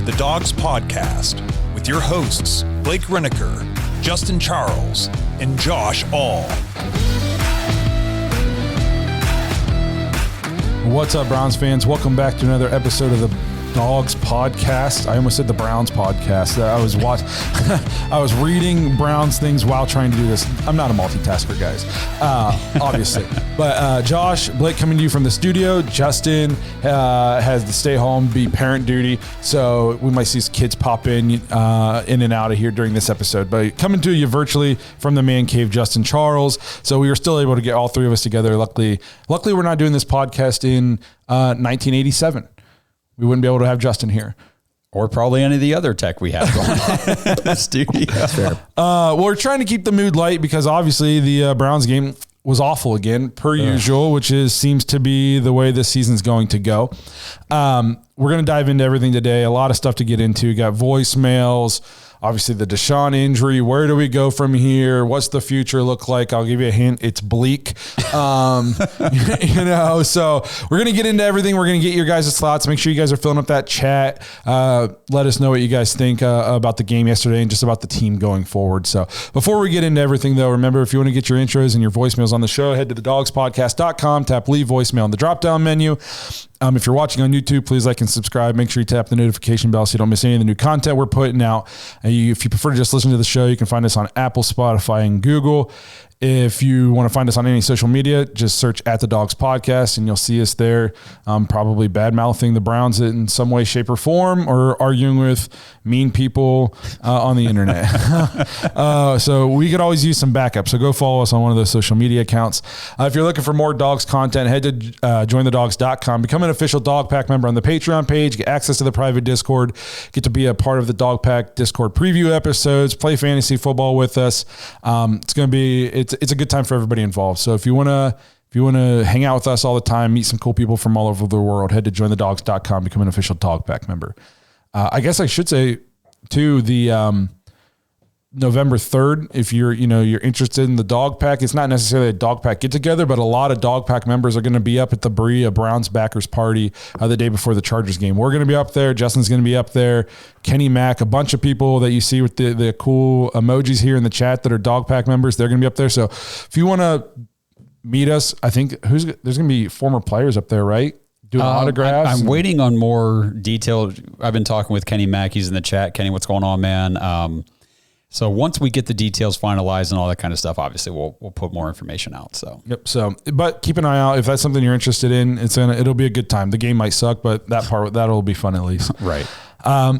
the Dogs Podcast with your hosts, Blake Reneker, Justin Charles, and Josh All. What's up, Browns fans? Welcome back to another episode of the Dogs Podcast. I almost said the Browns Podcast. I was reading Browns things while trying to do this. I'm not a multitasker, guys, obviously. But Josh, Blake coming to you from the studio. Justin has to stay home, be parent duty. So we might see his kids pop in and out of here during this episode. But coming to you virtually from the man cave, Justin Charles. So we were still able to get all three of us together. Luckily we're not doing this podcast in 1987. We wouldn't be able to have Justin here. Or probably any of the other tech we have going on in the studio. That's fair. We're trying to keep the mood light because obviously the Browns game was awful again, per usual, which seems to be the way this season's going to go. We're going to dive into everything today. A lot of stuff to get into. Got voicemails. Obviously, the Deshaun injury. Where do we go from here? What's the future look like? I'll give you a hint. It's bleak. So we're going to get into everything. We're going to get your guys' thoughts. Make sure you guys are filling up that chat. Let us know what you guys think about the game yesterday and just about the team going forward. So before we get into everything, though, remember, if you want to get your intros and your voicemails on the show, head to thedogspodcast.com, tap leave voicemail in the drop-down menu. If you're watching on YouTube, please like and subscribe. Make sure you tap the notification bell so you don't miss any of the new content we're putting out. If you prefer to just listen to the show, you can find us on Apple, Spotify, and Google. If you want to find us on any social media, just search at the Dogs Podcast and you'll see us there. Probably bad-mouthing the Browns in some way, shape, or form, or arguing with mean people on the internet. So we could always use some backup. So go follow us on one of those social media accounts. If you're looking for more Dogs content, head to jointhedogs.com. Become an official Dog Pack member on the Patreon page. Get access to the private Discord. Get to be a part of the Dog Pack Discord preview episodes. Play fantasy football with us. It's going to be it's a good time for everybody involved. So if you want to hang out with us all the time, meet some cool people from all over the world, head to jointhedogs.com, become an official Dog Pack member. I guess I should say too, the November 3rd, if you're interested in the Dog Pack, it's not necessarily a Dog Pack get together, but a lot of Dog Pack members are going to be up at the Berea Browns backers party the day before the Chargers game. We're going to be up there. Justin's going to be up there. Kenny Mack, a bunch of people that you see with the cool emojis here in the chat that are Dog Pack members, they're going to be up there. So if you want to meet us, I think there's going to be former players up there, right? Doing autographs. I'm waiting on more detail. I've been talking with Kenny Mack. He's in the chat. Kenny, what's going on, man? So once we get the details finalized and all that kind of stuff, obviously we'll put more information out. So yep. So, but keep an eye out if that's something you're interested in. It'll be a good time. The game might suck, but that'll be fun at least. Right.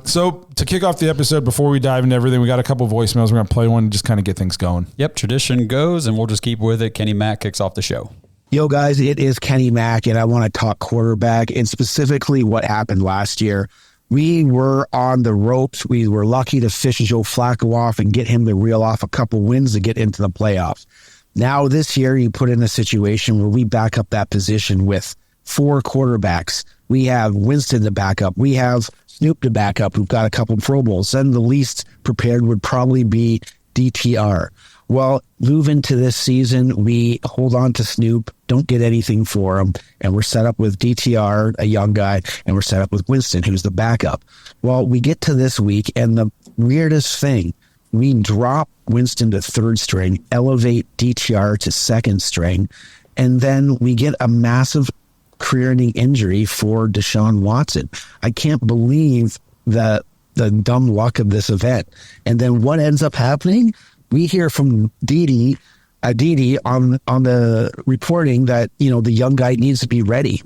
So to kick off the episode, before we dive into everything, we got a couple of voicemails. We're going to play one and just kind of get things going. Yep. Tradition goes, and we'll just keep with it. Kenny Mack kicks off the show. Yo, guys, it is Kenny Mack, and I want to talk quarterback and specifically what happened last year. We were on the ropes. We were lucky to fish Joe Flacco off and get him to reel off a couple wins to get into the playoffs. Now this year, you put in a situation where we back up that position with 4 quarterbacks. We have Winston to back up. We have Snoop to back up. We've got a couple Pro Bowls. And the least prepared would probably be DTR. Well, move into this season, we hold on to Snoop, don't get anything for him, and we're set up with DTR, a young guy, and we're set up with Winston, who's the backup. Well, we get to this week, and the weirdest thing, we drop Winston to 3rd string, elevate DTR to 2nd string, and then we get a massive career-ending injury for Deshaun Watson. I can't believe the dumb luck of this event. And then what ends up happening? We hear from Didi on the reporting that, the young guy needs to be ready.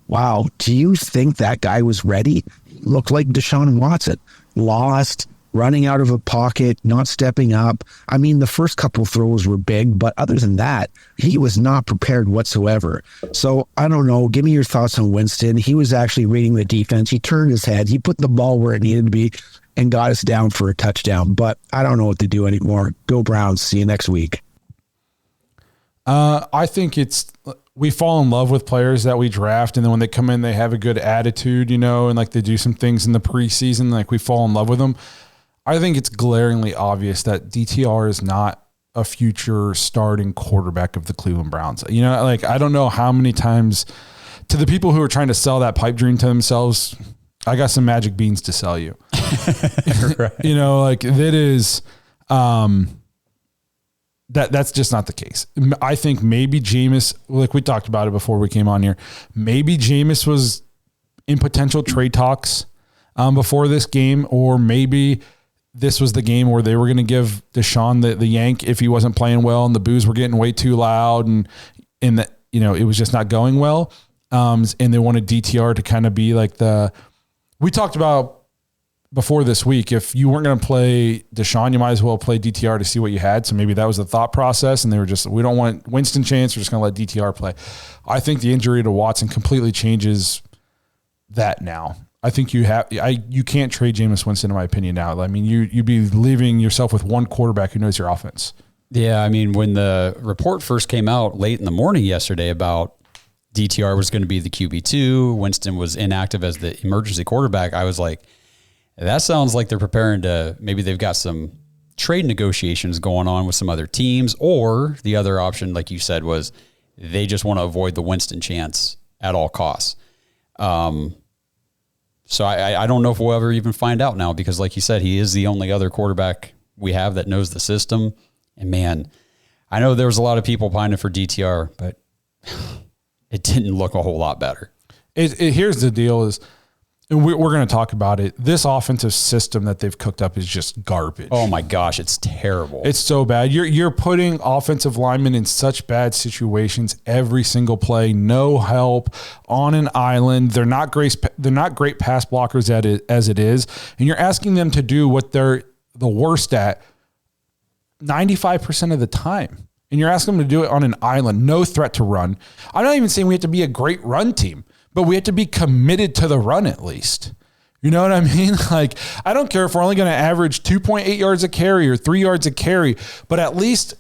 Wow. Do you think that guy was ready? Looked like Deshaun Watson. Lost, running out of a pocket, not stepping up. I mean, the first couple throws were big, but other than that, he was not prepared whatsoever. So I don't know. Give me your thoughts on Winston. He was actually reading the defense. He turned his head. He put the ball where it needed to be and got us down for a touchdown. But I don't know what to do anymore. Go Browns. See you next week. I think we fall in love with players that we draft, and then when they come in, they have a good attitude, and like they do some things in the preseason, like we fall in love with them. I think it's glaringly obvious that DTR is not a future starting quarterback of the Cleveland Browns. I don't know how many times to the people who are trying to sell that pipe dream to themselves, I got some magic beans to sell you. Right. You know, like that is, that's just not the case. I think maybe Jameis, like we talked about it before we came on here, maybe Jameis was in potential trade talks before this game, or maybe this was the game where they were going to give Deshaun the yank if he wasn't playing well and the boos were getting way too loud and that, you know, it was just not going well. And they wanted DTR to kind of be like we talked about before this week, if you weren't going to play Deshaun, you might as well play DTR to see what you had. So maybe that was the thought process. And they were just, we don't want Winston chance. We're just going to let DTR play. I think the injury to Watson completely changes that now. I think you can't trade Jameis Winston, in my opinion, now. I mean, you'd be leaving yourself with one quarterback who knows your offense. Yeah. I mean, when the report first came out late in the morning yesterday about DTR was going to be the QB2, Winston was inactive as the emergency quarterback, I was like, that sounds like they're preparing to, maybe they've got some trade negotiations going on with some other teams, or the other option, like you said, was they just want to avoid the Winston chance at all costs. So I don't know if we'll ever even find out now, because like you said, he is the only other quarterback we have that knows the system. And man, I know there was a lot of people pining for DTR, but it didn't look a whole lot better. Here's the deal is, and we're going to talk about it. This offensive system that they've cooked up is just garbage. Oh my gosh, it's terrible. It's so bad. You're putting offensive linemen in such bad situations every single play. No help on an island. They're not great pass blockers as it is, and you're asking them to do what they're the worst at 95% of the time. And you're asking them to do it on an island, no threat to run. I'm not even saying we have to be a great run team, but we have to be committed to the run at least. You know what I mean? Like, I don't care if we're only going to average 2.8 yards a carry or 3 yards a carry, but at least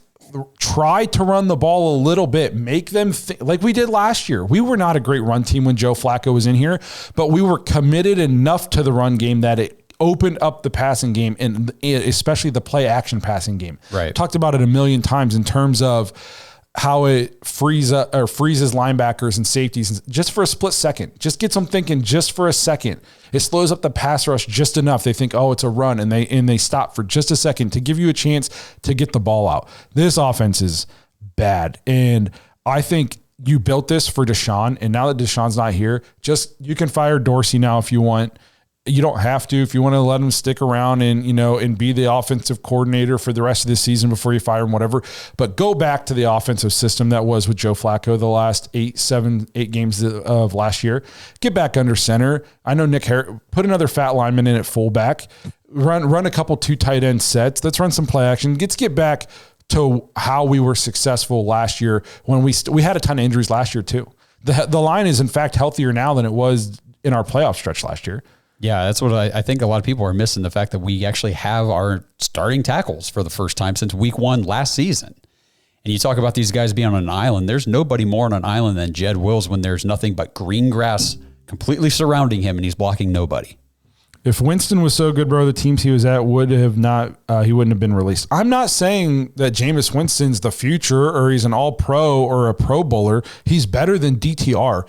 try to run the ball a little bit. Make them like we did last year. We were not a great run team when Joe Flacco was in here, but we were committed enough to the run game that it opened up the passing game, and especially the play action passing game. Right. Talked about it a million times in terms of how it freezes linebackers and safeties just for a split second. Just gets them thinking just for a second. It slows up the pass rush just enough. They think, oh, it's a run, and they stop for just a second to give you a chance to get the ball out. This offense is bad, and I think you built this for Deshaun, and now that Deshaun's not here, you can fire Dorsey now if you want. You don't have to. If you want to let him stick around and be the offensive coordinator for the rest of the season before you fire him, whatever. But go back to the offensive system that was with Joe Flacco the last 8 games of last year. Get back under center. I know Nick Harris, put another fat lineman in at fullback. Run a couple 2 tight end sets. Let's run some play action. Let's get back to how we were successful last year when we had a ton of injuries last year too. The line is in fact healthier now than it was in our playoff stretch last year. Yeah, that's what I think a lot of people are missing, the fact that we actually have our starting tackles for the first time since week 1 last season. And you talk about these guys being on an island. There's nobody more on an island than Jed Wills when there's nothing but green grass completely surrounding him and he's blocking nobody. If Winston was so good, bro, the teams he was at would have not, he wouldn't have been released. I'm not saying that Jameis Winston's the future or he's an all-pro or a pro bowler. He's better than DTR.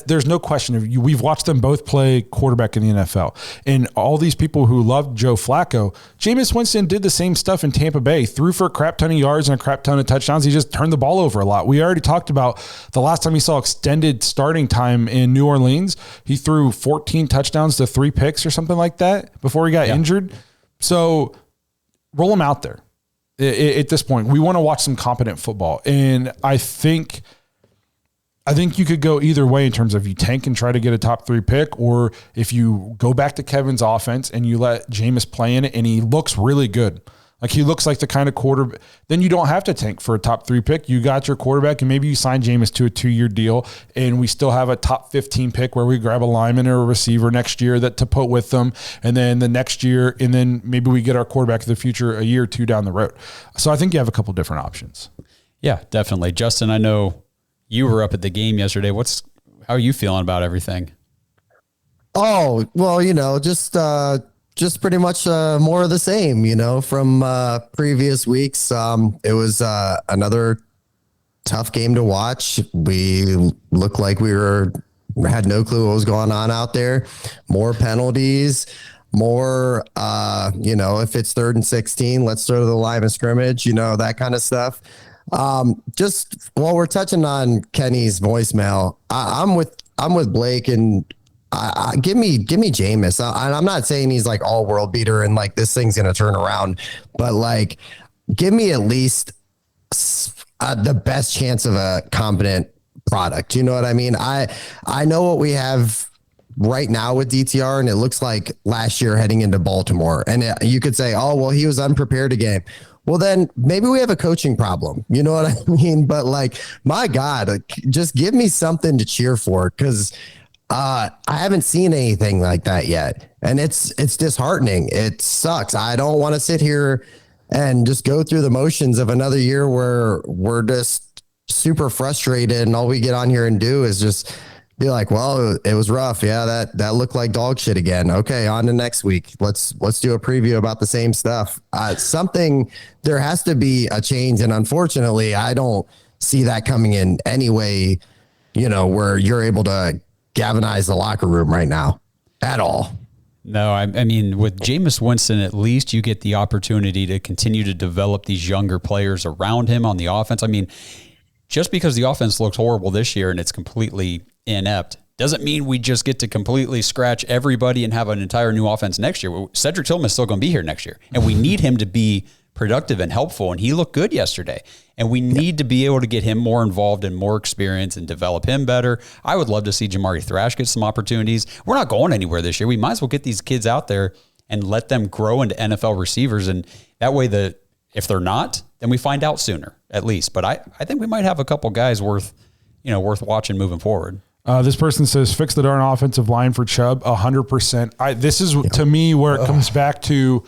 There's no question of you. We've watched them both play quarterback in the NFL. And all these people who loved Joe Flacco, Jameis Winston did the same stuff in Tampa Bay, threw for a crap ton of yards and a crap ton of touchdowns. He just turned the ball over a lot. We already talked about the last time he saw extended starting time in New Orleans. He threw 14 touchdowns to 3 picks or something like that before he got injured. So roll him out there. At this point, we want to watch some competent football. And I think you could go either way in terms of you tank and try to get a top 3 pick, or if you go back to Kevin's offense and you let Jameis play in it and he looks really good. Like he looks like the kind of quarterback, then you don't have to tank for a top 3 pick. You got your quarterback and maybe you sign Jameis to a 2-year deal and we still have a top 15 pick where we grab a lineman or a receiver next year to put with them. And then the next year, and then maybe we get our quarterback of the future a year or 2 down the road. So I think you have a couple different options. Yeah, definitely. Justin, I know you were up at the game yesterday. How are you feeling about everything? Oh, well, just pretty much more of the same, from previous weeks. It was another tough game to watch. We looked like we were had no clue what was going on out there. More penalties, more, if it's 3rd and 16, let's throw to the line of scrimmage, that kind of stuff. Just while we're touching on Kenny's voicemail, I'm with Blake, and give me Jameis. I'm not saying he's like all world beater and like this thing's going to turn around, but like give me at least the best chance of a competent product. You know what I mean? I know what we have right now with DTR, and it looks like last year heading into Baltimore. And you could say, oh, well, he was unprepared again. Well, then maybe we have a coaching problem. You know what I mean? But like, my God, just give me something to cheer for, because I haven't seen anything like that yet. And it's disheartening. It sucks. I don't want to sit here and just go through the motions of another year where we're just super frustrated, and all we get on here and do is just be like, well, it was rough. Yeah, that looked like dog shit again. Okay, on to next week. Let's do a preview about the same stuff. There has to be a change, and unfortunately, I don't see that coming in any way, where you're able to galvanize the locker room right now at all. No, I mean, with Jameis Winston, at least you get the opportunity to continue to develop these younger players around him on the offense. I mean, just because the offense looks horrible this year and it's completely inept doesn't mean we just get to completely scratch everybody and have an entire new offense next year. Cedric Tillman's still going to be here next year, and we need him to be productive and helpful, and he looked good yesterday. And we need to be able to get him more involved and more experience and develop him better. I would love to see Jamari Thrash get some opportunities. We're not going anywhere this year. We might as well get these kids out there and let them grow into NFL receivers. And that way, if they're not, then we find out sooner, at least. But I think we might have a couple guys worth watching moving forward. This person says, fix the darn offensive line for Chubb, 100%. This is, to me, where it comes back to,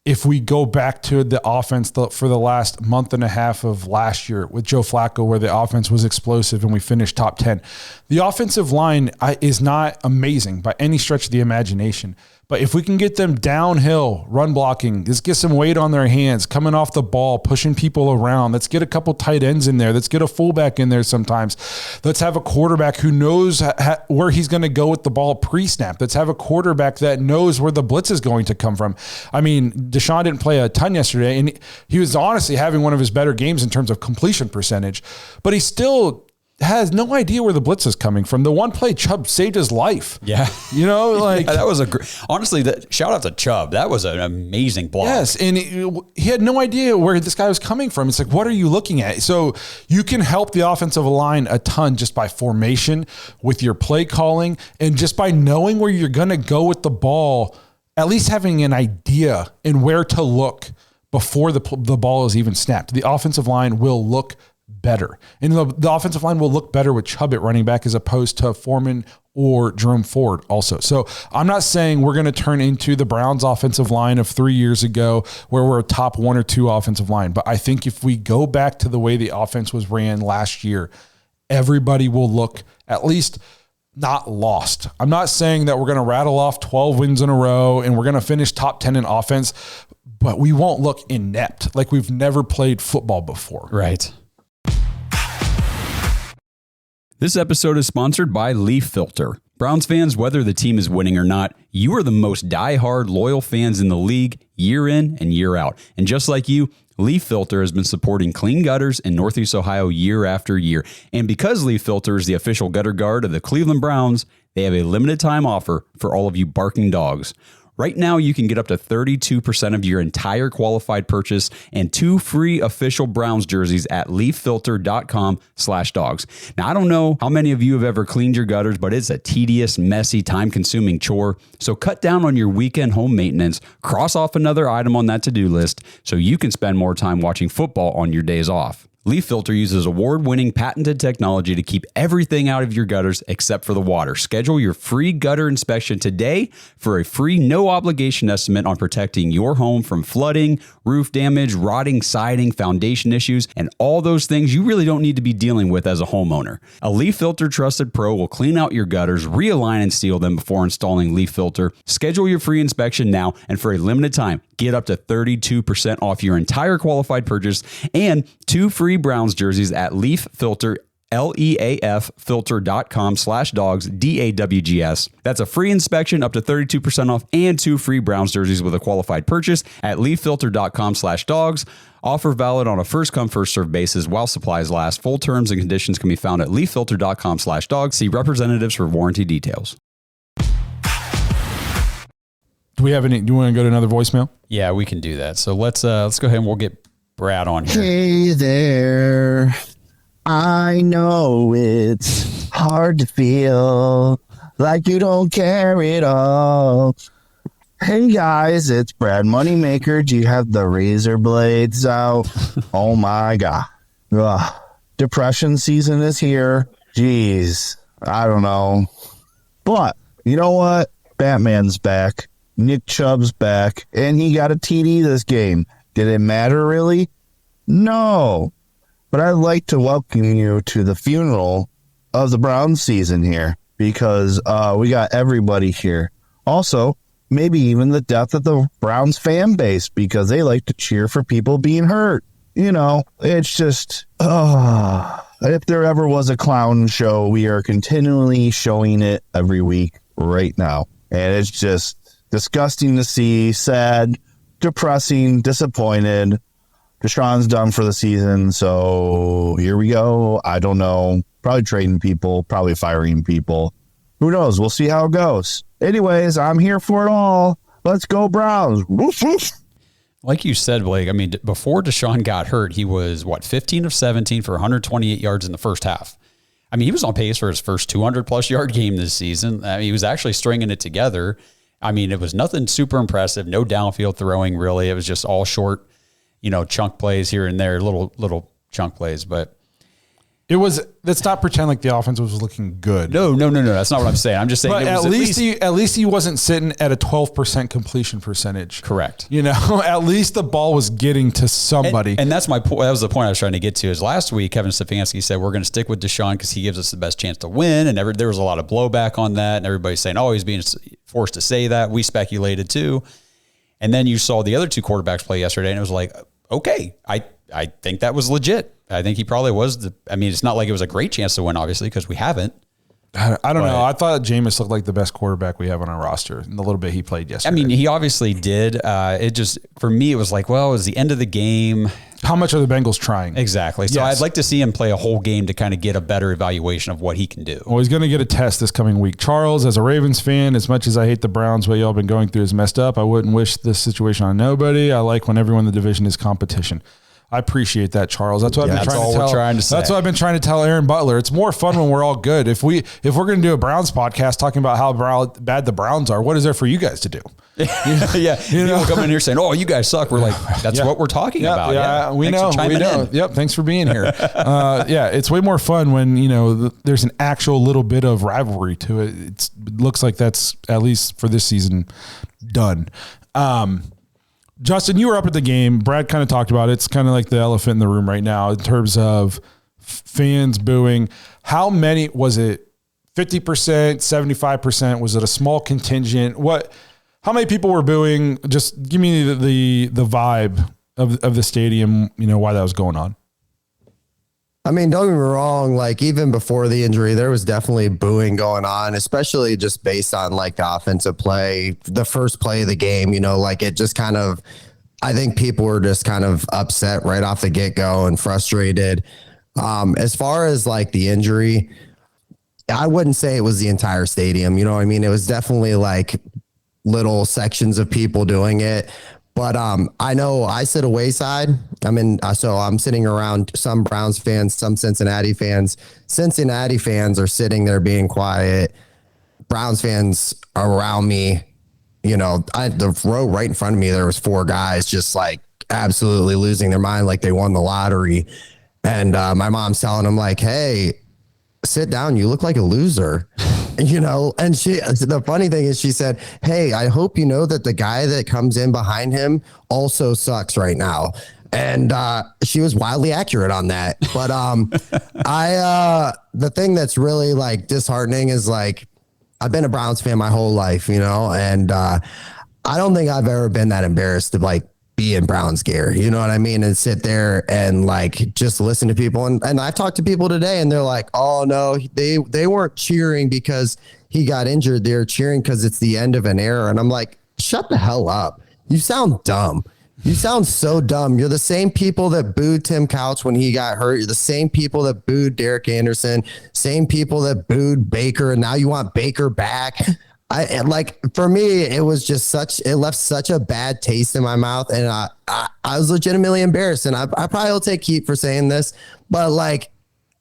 if we go back to the offense for the last month and a half of last year with Joe Flacco, where the offense was explosive and we finished top 10. The offensive line is not amazing by any stretch of the imagination. But if we can get them downhill, run blocking, let's get some weight on their hands, coming off the ball, pushing people around. Let's get a couple tight ends in there. Let's get a fullback in there sometimes. Let's have a quarterback who knows where he's going to go with the ball pre-snap. Let's have a quarterback that knows where the blitz is going to come from. I mean, Deshaun didn't play a ton yesterday, and he was honestly having one of his better games in terms of completion percentage, but he still has no idea where the blitz is coming from. The one play, Chubb saved his life. Yeah. That was honestly, shout out to Chubb. That was an amazing block. Yes. And he had no idea where this guy was coming from. It's like, what are you looking at? So you can help the offensive line a ton just by formation, with your play calling, and just by knowing where you're going to go with the ball, at least having an idea and where to look before the ball is even snapped. The offensive line will look better. And the offensive line will look better with Chubb at running back as opposed to Foreman or Jerome Ford also. So I'm not saying we're going to turn into the Browns offensive line of 3 years ago where we're a top 1 or 2 offensive line. But I think if we go back to the way the offense was ran last year, everybody will look at least not lost. I'm not saying that we're going to rattle off 12 wins in a row and we're going to finish top 10 in offense, but we won't look inept like we've never played football before. Right. This episode is sponsored by Leaf Filter. Browns fans, whether the team is winning or not, you are the most die-hard, loyal fans in the league, year in and year out. And just like you, Leaf Filter has been supporting clean gutters in Northeast Ohio year after year. And because Leaf Filter is the official gutter guard of the Cleveland Browns, they have a limited time offer for all of you barking dogs. Right now, you can get up to 32% of your entire qualified purchase and 2 free official Browns jerseys at leaffilter.com/dogs. Now, I don't know how many of you have ever cleaned your gutters, but it's a tedious, messy, time-consuming chore. So cut down on your weekend home maintenance, cross off another item on that to-do list so you can spend more time watching football on your days off. Leaf Filter uses award-winning patented technology to keep everything out of your gutters except for the water. Schedule your free gutter inspection today for a free no-obligation estimate on protecting your home from flooding, roof damage, rotting siding, foundation issues, and all those things you really don't need to be dealing with as a homeowner. A Leaf Filter trusted pro will clean out your gutters, realign and seal them before installing Leaf Filter. Schedule your free inspection now, and for a limited time, get up to 32% off your entire qualified purchase and 2 free Browns jerseys at Leaf Filter leaffilter.com/dogs, DAWGS. That's a free inspection, up to 32% off, and 2 free Browns jerseys with a qualified purchase at leaffilter.com/dogs. Offer valid on a first come, first served basis while supplies last. Full terms and conditions can be found at leaffilter.com/dogs. See representatives for warranty details. Do we have any? Do you want to go to another voicemail? Yeah, we can do that. So let's go ahead and we'll get Brad on here. Hey there. I know it's hard to feel like you don't care at all. Hey guys, it's Brad Moneymaker. Do you have the razor blades out? Oh my God. Ugh. Depression season is here. Jeez. I don't know. But you know what? Batman's back. Nick Chubb's back. And he got a TD this game. Did it matter really? No. But I'd like to welcome you to the funeral of the Browns season here because we got everybody here. Also, maybe even the death of the Browns fan base because they like to cheer for people being hurt. You know, it's just, if there ever was a clown show, we are continually showing it every week right now. And it's just disgusting to see, sad, depressing, disappointed. Deshaun's done for the season, so here we go. I don't know. Probably trading people, probably firing people. Who knows? We'll see how it goes. Anyways, I'm here for it all. Let's go Browns. Woof, woof. Like you said, Blake, I mean, before Deshaun got hurt, he was, 15 of 17 for 128 yards in the first half. I mean, he was on pace for his first 200-plus yard game this season. I mean, he was actually stringing it together. I mean, it was nothing super impressive, no downfield throwing, really. It was just all short, chunk plays here and there, little chunk plays. But let's not pretend like the offense was looking good. No. That's not what I'm saying. I'm just saying but it was at least he wasn't sitting at a 12% completion percentage. Correct. At least the ball was getting to somebody. And that's my point. That was the point I was trying to get to is last week, Kevin Stefanski said, we're going to stick with Deshaun because he gives us the best chance to win. And there was a lot of blowback on that. And everybody's saying, he's being forced to say that. We speculated too. And then you saw the other two quarterbacks play yesterday and it was like, okay, I think that was legit. I think he probably was. It's not like it was a great chance to win, obviously, because we haven't. I don't know. I thought Jameis looked like the best quarterback we have on our roster in the little bit he played yesterday. I mean, he obviously did. It just, for me, it was like, well, it was the end of the game. How much are the Bengals trying? Exactly. So Yes. I'd like to see him play a whole game to kind of get a better evaluation of what he can do. Well, he's going to get a test this coming week. Charles, as a Ravens fan, as much as I hate the Browns, what y'all been going through is messed up. I wouldn't wish this situation on nobody. I like when everyone in the division is competition. I appreciate that, Charles. That's what I've been trying to say. That's what I've been trying to tell Aaron Butler. It's more fun when we're all good. If we're going to do a Browns podcast talking about how bad the Browns are, what is there for you guys to do? Yeah. People come in here saying, "Oh, you guys suck." We're like, "That's what we're talking about." Yeah, we know. Yep. Thanks for being here. It's way more fun when there's an actual little bit of rivalry to it. It looks like that's at least for this season done. Justin, you were up at the game. Brad kind of talked about it. It's kind of like the elephant in the room right now in terms of fans booing. How many was it? 50%, 75%? Was it a small contingent? How many people were booing? Just give me the vibe of the stadium, why that was going on. I mean, don't get me wrong. Like even before the injury, there was definitely booing going on, especially just based on like the offensive play, the first play of the game, like it just kind of, I think people were just kind of upset right off the get go and frustrated. As far as like the injury, I wouldn't say it was the entire stadium. You know what I mean? It was definitely like little sections of people doing it. But I know I sit away side. So I'm sitting around some Browns fans, some Cincinnati fans. Cincinnati fans are sitting there being quiet. Browns fans are around me. The row right in front of me, there was 4 guys just like absolutely losing their mind, like they won the lottery. And my mom's telling them like, "Hey, sit down. You look like a loser." And the funny thing is she said, "Hey, I hope you know that the guy that comes in behind him also sucks right now." And she was wildly accurate on that. But the thing that's really like disheartening is like, I've been a Browns fan my whole life, and I don't think I've ever been that embarrassed to like be in Browns gear, you know what I mean? And sit there and like just listen to people. And I've talked to people today and they're like, oh no, they weren't cheering because he got injured. They're cheering because it's the end of an era. And I'm like, shut the hell up. You sound dumb. You sound so dumb. You're the same people that booed Tim Couch when he got hurt. You're the same people that booed Derek Anderson, same people that booed Baker. And now you want Baker back. For me, it was just it left such a bad taste in my mouth. And I was legitimately embarrassed. And I probably will take heat for saying this, but like,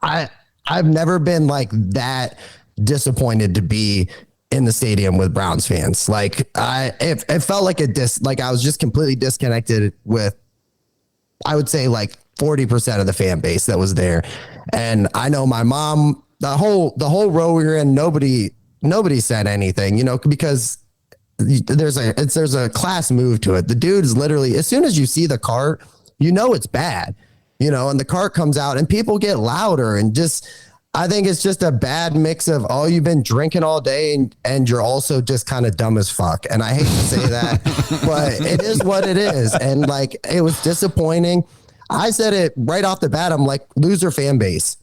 I've never been like that disappointed to be in the stadium with Browns fans. Like it felt like like I was just completely disconnected with, I would say like 40% of the fan base that was there. And I know my mom, the whole row we were in, nobody said anything, you know, because there's a class move to it. The dude is literally, as soon as you see the cart, you know, it's bad, you know, and the cart comes out and people get louder and just, I think it's just a bad mix of, oh, you've been drinking all day and you're also just kind of dumb as fuck. And I hate to say that, but it is what it is. And like, it was disappointing. I said it right off the bat. I'm like, loser fan base.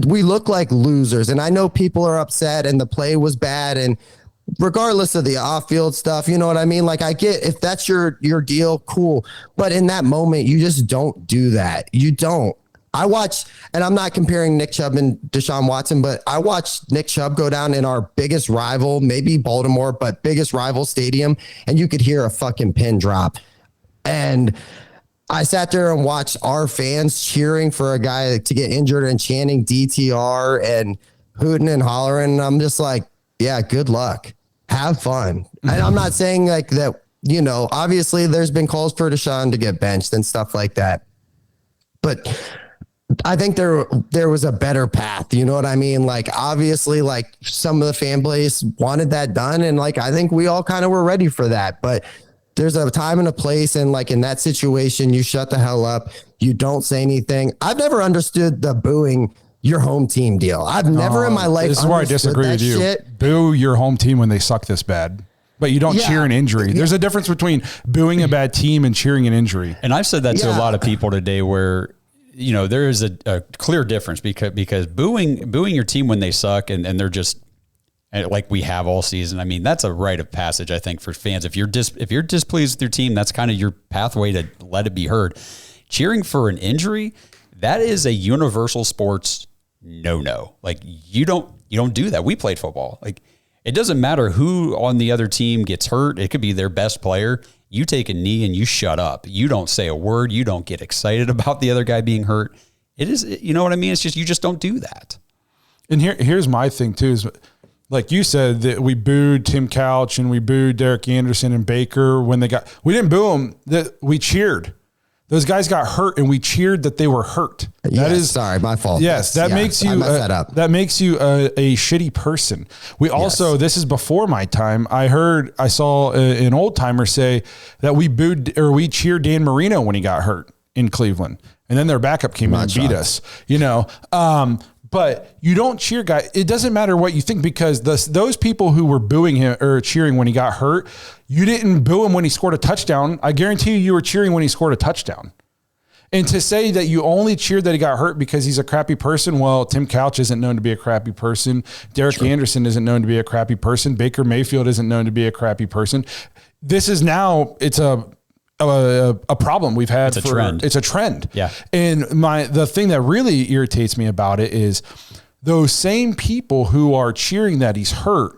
We look like losers. And I know people are upset and the play was bad. And regardless of the off-field stuff, you know what I mean? Like I get, if that's your deal, cool. But in that moment, you just don't do that. You don't. I watched, and I'm not comparing Nick Chubb and Deshaun Watson, but I watched Nick Chubb go down in our biggest rival, maybe Baltimore, but biggest rival stadium, and you could hear a fucking pin drop. And I sat there and watched our fans cheering for a guy to get injured and chanting DTR and hooting and hollering. And I'm just like, yeah, good luck. Have fun. And I'm not saying like that, you know, obviously there's been calls for Deshaun to get benched and stuff like that. But I think there was a better path. You know what I mean? Like, obviously, like some of the fan base wanted that done. And like, I think we all kind of were ready for that. But there's a time and a place. And like in that situation, you shut the hell up. You don't say anything. I've never understood the booing your home team deal. I've never in my life. This is where I disagree with you. Shit. Boo your home team when they suck this bad. But you don't cheer an injury. There's a difference between booing a bad team and cheering an injury. And I've said that to a lot of people today where, you know, there is a clear difference because booing your team when they suck and they're just like we have all season. I mean, that's a rite of passage, I think, for fans. If you're displeased with your team, that's kind of your pathway to let it be heard. Cheering for an injury, that is a universal sports no. Like you don't do that. We played football. Like it doesn't matter who on the other team gets hurt. It could be their best player. You take a knee and you shut up. You don't say a word. You don't get excited about the other guy being hurt. It is, you know what I mean? It's just, you just don't do that. And here's my thing too, is like you said that we booed Tim Couch and we booed Derek Anderson and Baker when we didn't boo them, that we cheered. Those guys got hurt and we cheered that they were hurt. Sorry, my fault. Yes, that makes you that makes you a shitty person. We also, this is before my time. I saw an old timer say that we cheered Dan Marino when he got hurt in Cleveland, and then their backup came in and beat us. You know, but you don't cheer guys. It doesn't matter what you think, because those people who were booing him or cheering when he got hurt, you didn't boo him when he scored a touchdown. I guarantee you were cheering when he scored a touchdown. And to say that you only cheered that he got hurt because he's a crappy person, well, Tim Couch isn't known to be a crappy person. Derek Anderson isn't known to be a crappy person. Baker Mayfield isn't known to be a crappy person. This is now, it's a problem we've had. It's a trend. It's a trend. Yeah. And the thing that really irritates me about it is those same people who are cheering that he's hurt,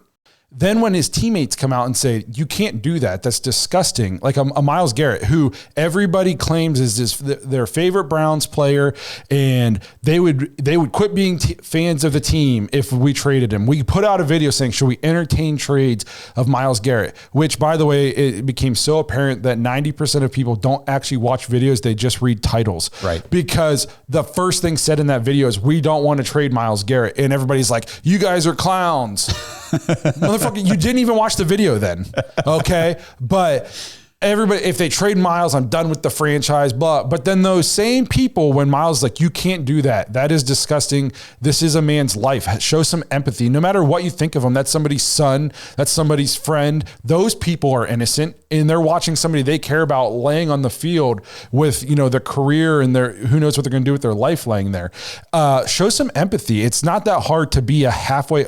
then when his teammates come out and say, you can't do that, that's disgusting. Like a Myles Garrett, who everybody claims is their favorite Browns player, and they would quit being fans of the team if we traded him. We put out a video saying, should we entertain trades of Myles Garrett? Which, by the way, it became so apparent that 90% of people don't actually watch videos. They just read titles. Right. Because the first thing said in that video is, we don't want to trade Myles Garrett. And everybody's like, you guys are clowns. Motherfucker, you didn't even watch the video then. Okay. But everybody, if they trade Miles, I'm done with the franchise, but then those same people, when Miles is like, you can't do that. That is disgusting. This is a man's life. Show some empathy. No matter what you think of him, that's somebody's son, that's somebody's friend. Those people are innocent, and they're watching somebody they care about laying on the field with, their career and who knows what they're going to do with their life laying there. Show some empathy. It's not that hard to be a halfway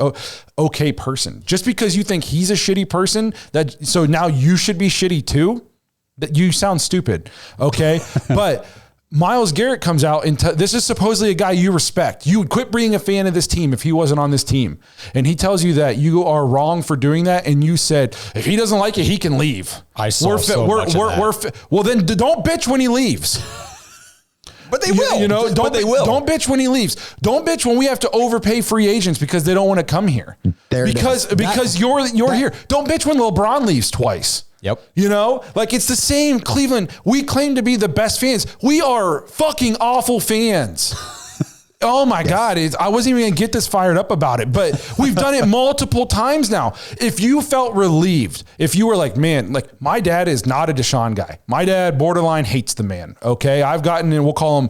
okay person. Just because you think he's a shitty person, so now you should be shitty too. That you sound stupid. Okay. But Myles Garrett comes out and this is supposedly a guy you respect. You would quit being a fan of this team if he wasn't on this team. And he tells you that you are wrong for doing that. And you said, if he doesn't like it, he can leave. I saw much of that. Well, then don't bitch when he leaves. But they will. Don't bitch when he leaves. Don't bitch when we have to overpay free agents because they don't want to come here. Because you're here. Don't bitch when LeBron leaves twice. Yep. It's the same. Cleveland, we claim to be the best fans. We are fucking awful fans. Oh my God. I wasn't even going to get this fired up about it, but we've done it multiple times now. If you felt relieved, if you were like, man, like my dad is not a Deshaun guy. My dad borderline hates the man. Okay. I've gotten in, we'll call him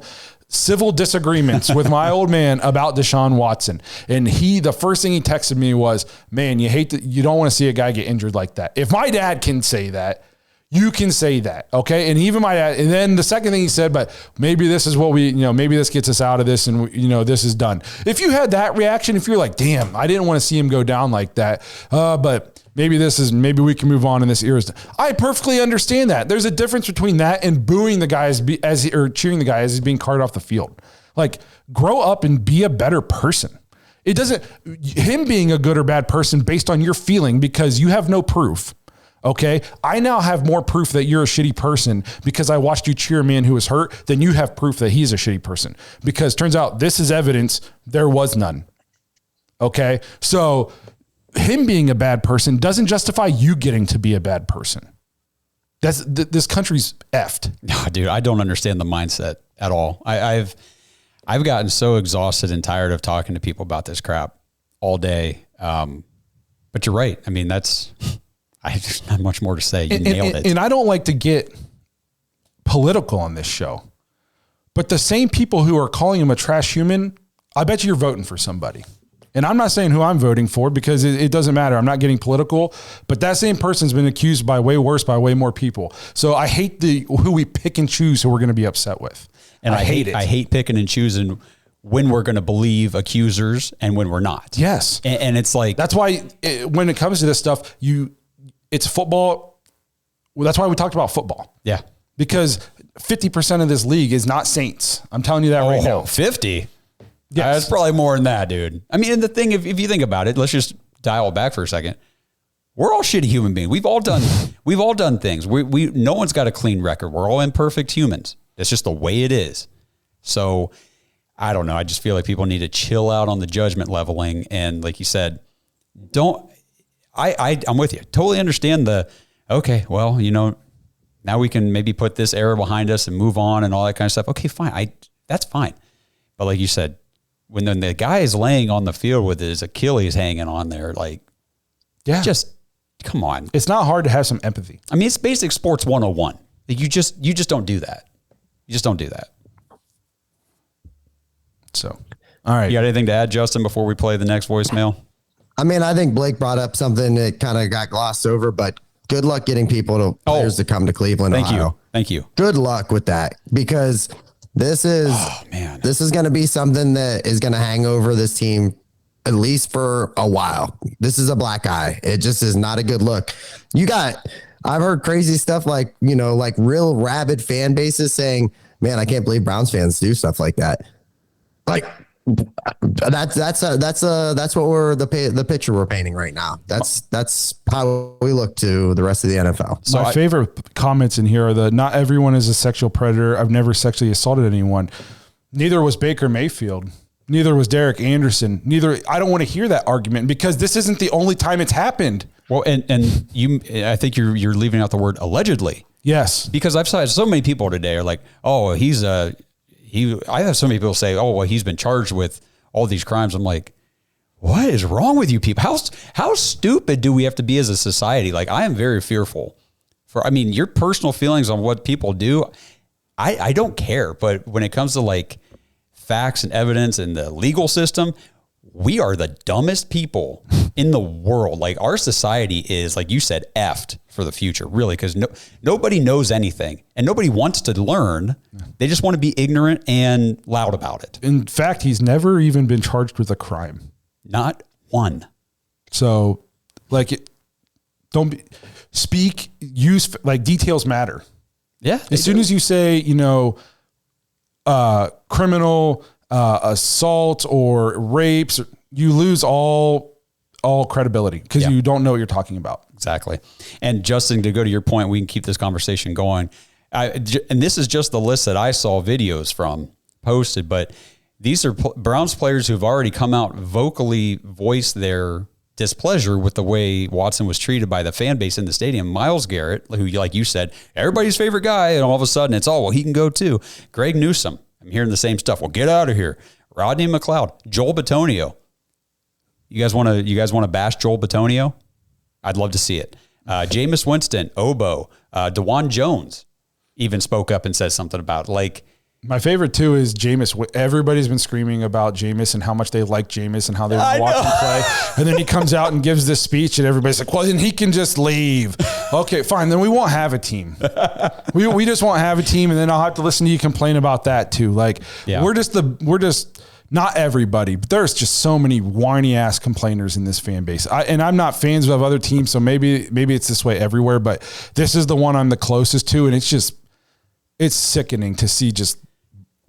civil disagreements with my old man about Deshaun Watson. And the first thing he texted me was, man, you don't want to see a guy get injured like that. If my dad can say that, you can say that. Okay. And even my dad, and then the second thing he said, but maybe this is what maybe this gets us out of this and this is done. If you had that reaction, if you're like, damn, I didn't want to see him go down like that. But maybe we can move on in this era. I perfectly understand that. There's a difference between that and booing the guy or cheering the guy as he's being carted off the field. Like, grow up and be a better person. It doesn't, him being a good or bad person based on your feeling because you have no proof. Okay. I now have more proof that you're a shitty person because I watched you cheer a man who was hurt than you have proof that he's a shitty person, because turns out this is evidence there was none. Okay. So him being a bad person doesn't justify you getting to be a bad person. This country's effed. No, dude, I don't understand the mindset at all. I've gotten so exhausted and tired of talking to people about this crap all day. But you're right. I mean, there's not much more to say. You nailed it. And I don't like to get political on this show, but the same people who are calling him a trash human, I bet you're voting for somebody. And I'm not saying who I'm voting for because it doesn't matter. I'm not getting political, but that same person's been accused by way more people. So I hate who we pick and choose who we're going to be upset with. And I hate it. I hate picking and choosing when we're going to believe accusers and when we're not. Yes. And it's like, that's why when it comes to this stuff, it's football. Well, that's why we talked about football. Yeah. Because 50% of this league is not Saints. I'm telling you that right now. 50? Yes. That's probably more than that, dude. I mean, and the thing, if you think about it, let's just dial it back for a second. We're all shitty human beings. We've all done things. No one's got a clean record. We're all imperfect humans. It's just the way it is. So I don't know. I just feel like people need to chill out on the judgment leveling. And like you said, I'm with you. Totally understand okay, well, now we can maybe put this era behind us and move on and all that kind of stuff. Okay, fine. That's fine. But like you said, when the guy is laying on the field with his Achilles hanging on there, just come on. It's not hard to have some empathy. I mean, it's basic sports 101. You just don't do that. You just don't do that. So, all right. You got anything to add, Justin, before we play the next voicemail? I mean, I think Blake brought up something that kind of got glossed over, but good luck getting players to come to Cleveland, Ohio. Thank you. Good luck with that, because this is going to be something that is going to hang over this team at least for a while. This is a black eye. It just is not a good look. I've heard crazy stuff like real rabid fan bases saying, man, I can't believe Browns fans do stuff like that. Like, that's what we're the picture we're painting right now. That's how we look to the rest of the NFL. So my favorite comments in here are not everyone is a sexual predator. I've never sexually assaulted anyone. Neither was Baker Mayfield. Neither was Derek Anderson. I don't want to hear that argument because this isn't the only time it's happened. Well, and I think you're leaving out the word allegedly. Yes. Because I've saw so many people today are like, oh, I have so many people say, oh, well, he's been charged with all these crimes. I'm like, what is wrong with you people? How stupid do we have to be as a society? Like, I am very fearful I mean, your personal feelings on what people do, I don't care. But when it comes to like facts and evidence and the legal system, we are the dumbest people in the world. Like our society is, like you said, effed for the future, really, because nobody knows anything and nobody wants to learn. They just want to be ignorant and loud about it. In fact, he's never even been charged with a crime. Not one. So like, use like details matter. Yeah. As soon as you say, criminal, assault or rapes, you lose all credibility because you don't know what you're talking about. Exactly. And Justin, to go to your point, we can keep this conversation going. And this is just the list that I saw videos from posted, but these are Browns players who've already come out, vocally voiced their displeasure with the way Watson was treated by the fan base in the stadium. Myles Garrett, who, like you said, everybody's favorite guy, and all of a sudden it's, well, he can go too. Greg Newsome, I'm hearing the same stuff. Well, get out of here. Rodney McLeod, Joel Bitonio. You guys want to bash Joel Bitonio? I'd love to see it. Jameis Winston, Obo, DeJuan Jones even spoke up and said something about like. My favorite too is Jameis. Everybody's been screaming about Jameis and how much they like Jameis and how they watch him play. And then he comes out and gives this speech and everybody's like, well, then he can just leave. Okay, fine. Then we won't have a team. We just won't have a team. And then I'll have to listen to you complain about that too. Like we're just not everybody, but there's just so many whiny ass complainers in this fan base. And I'm not fans of other teams. So maybe it's this way everywhere, but this is the one I'm the closest to. And it's sickening to see just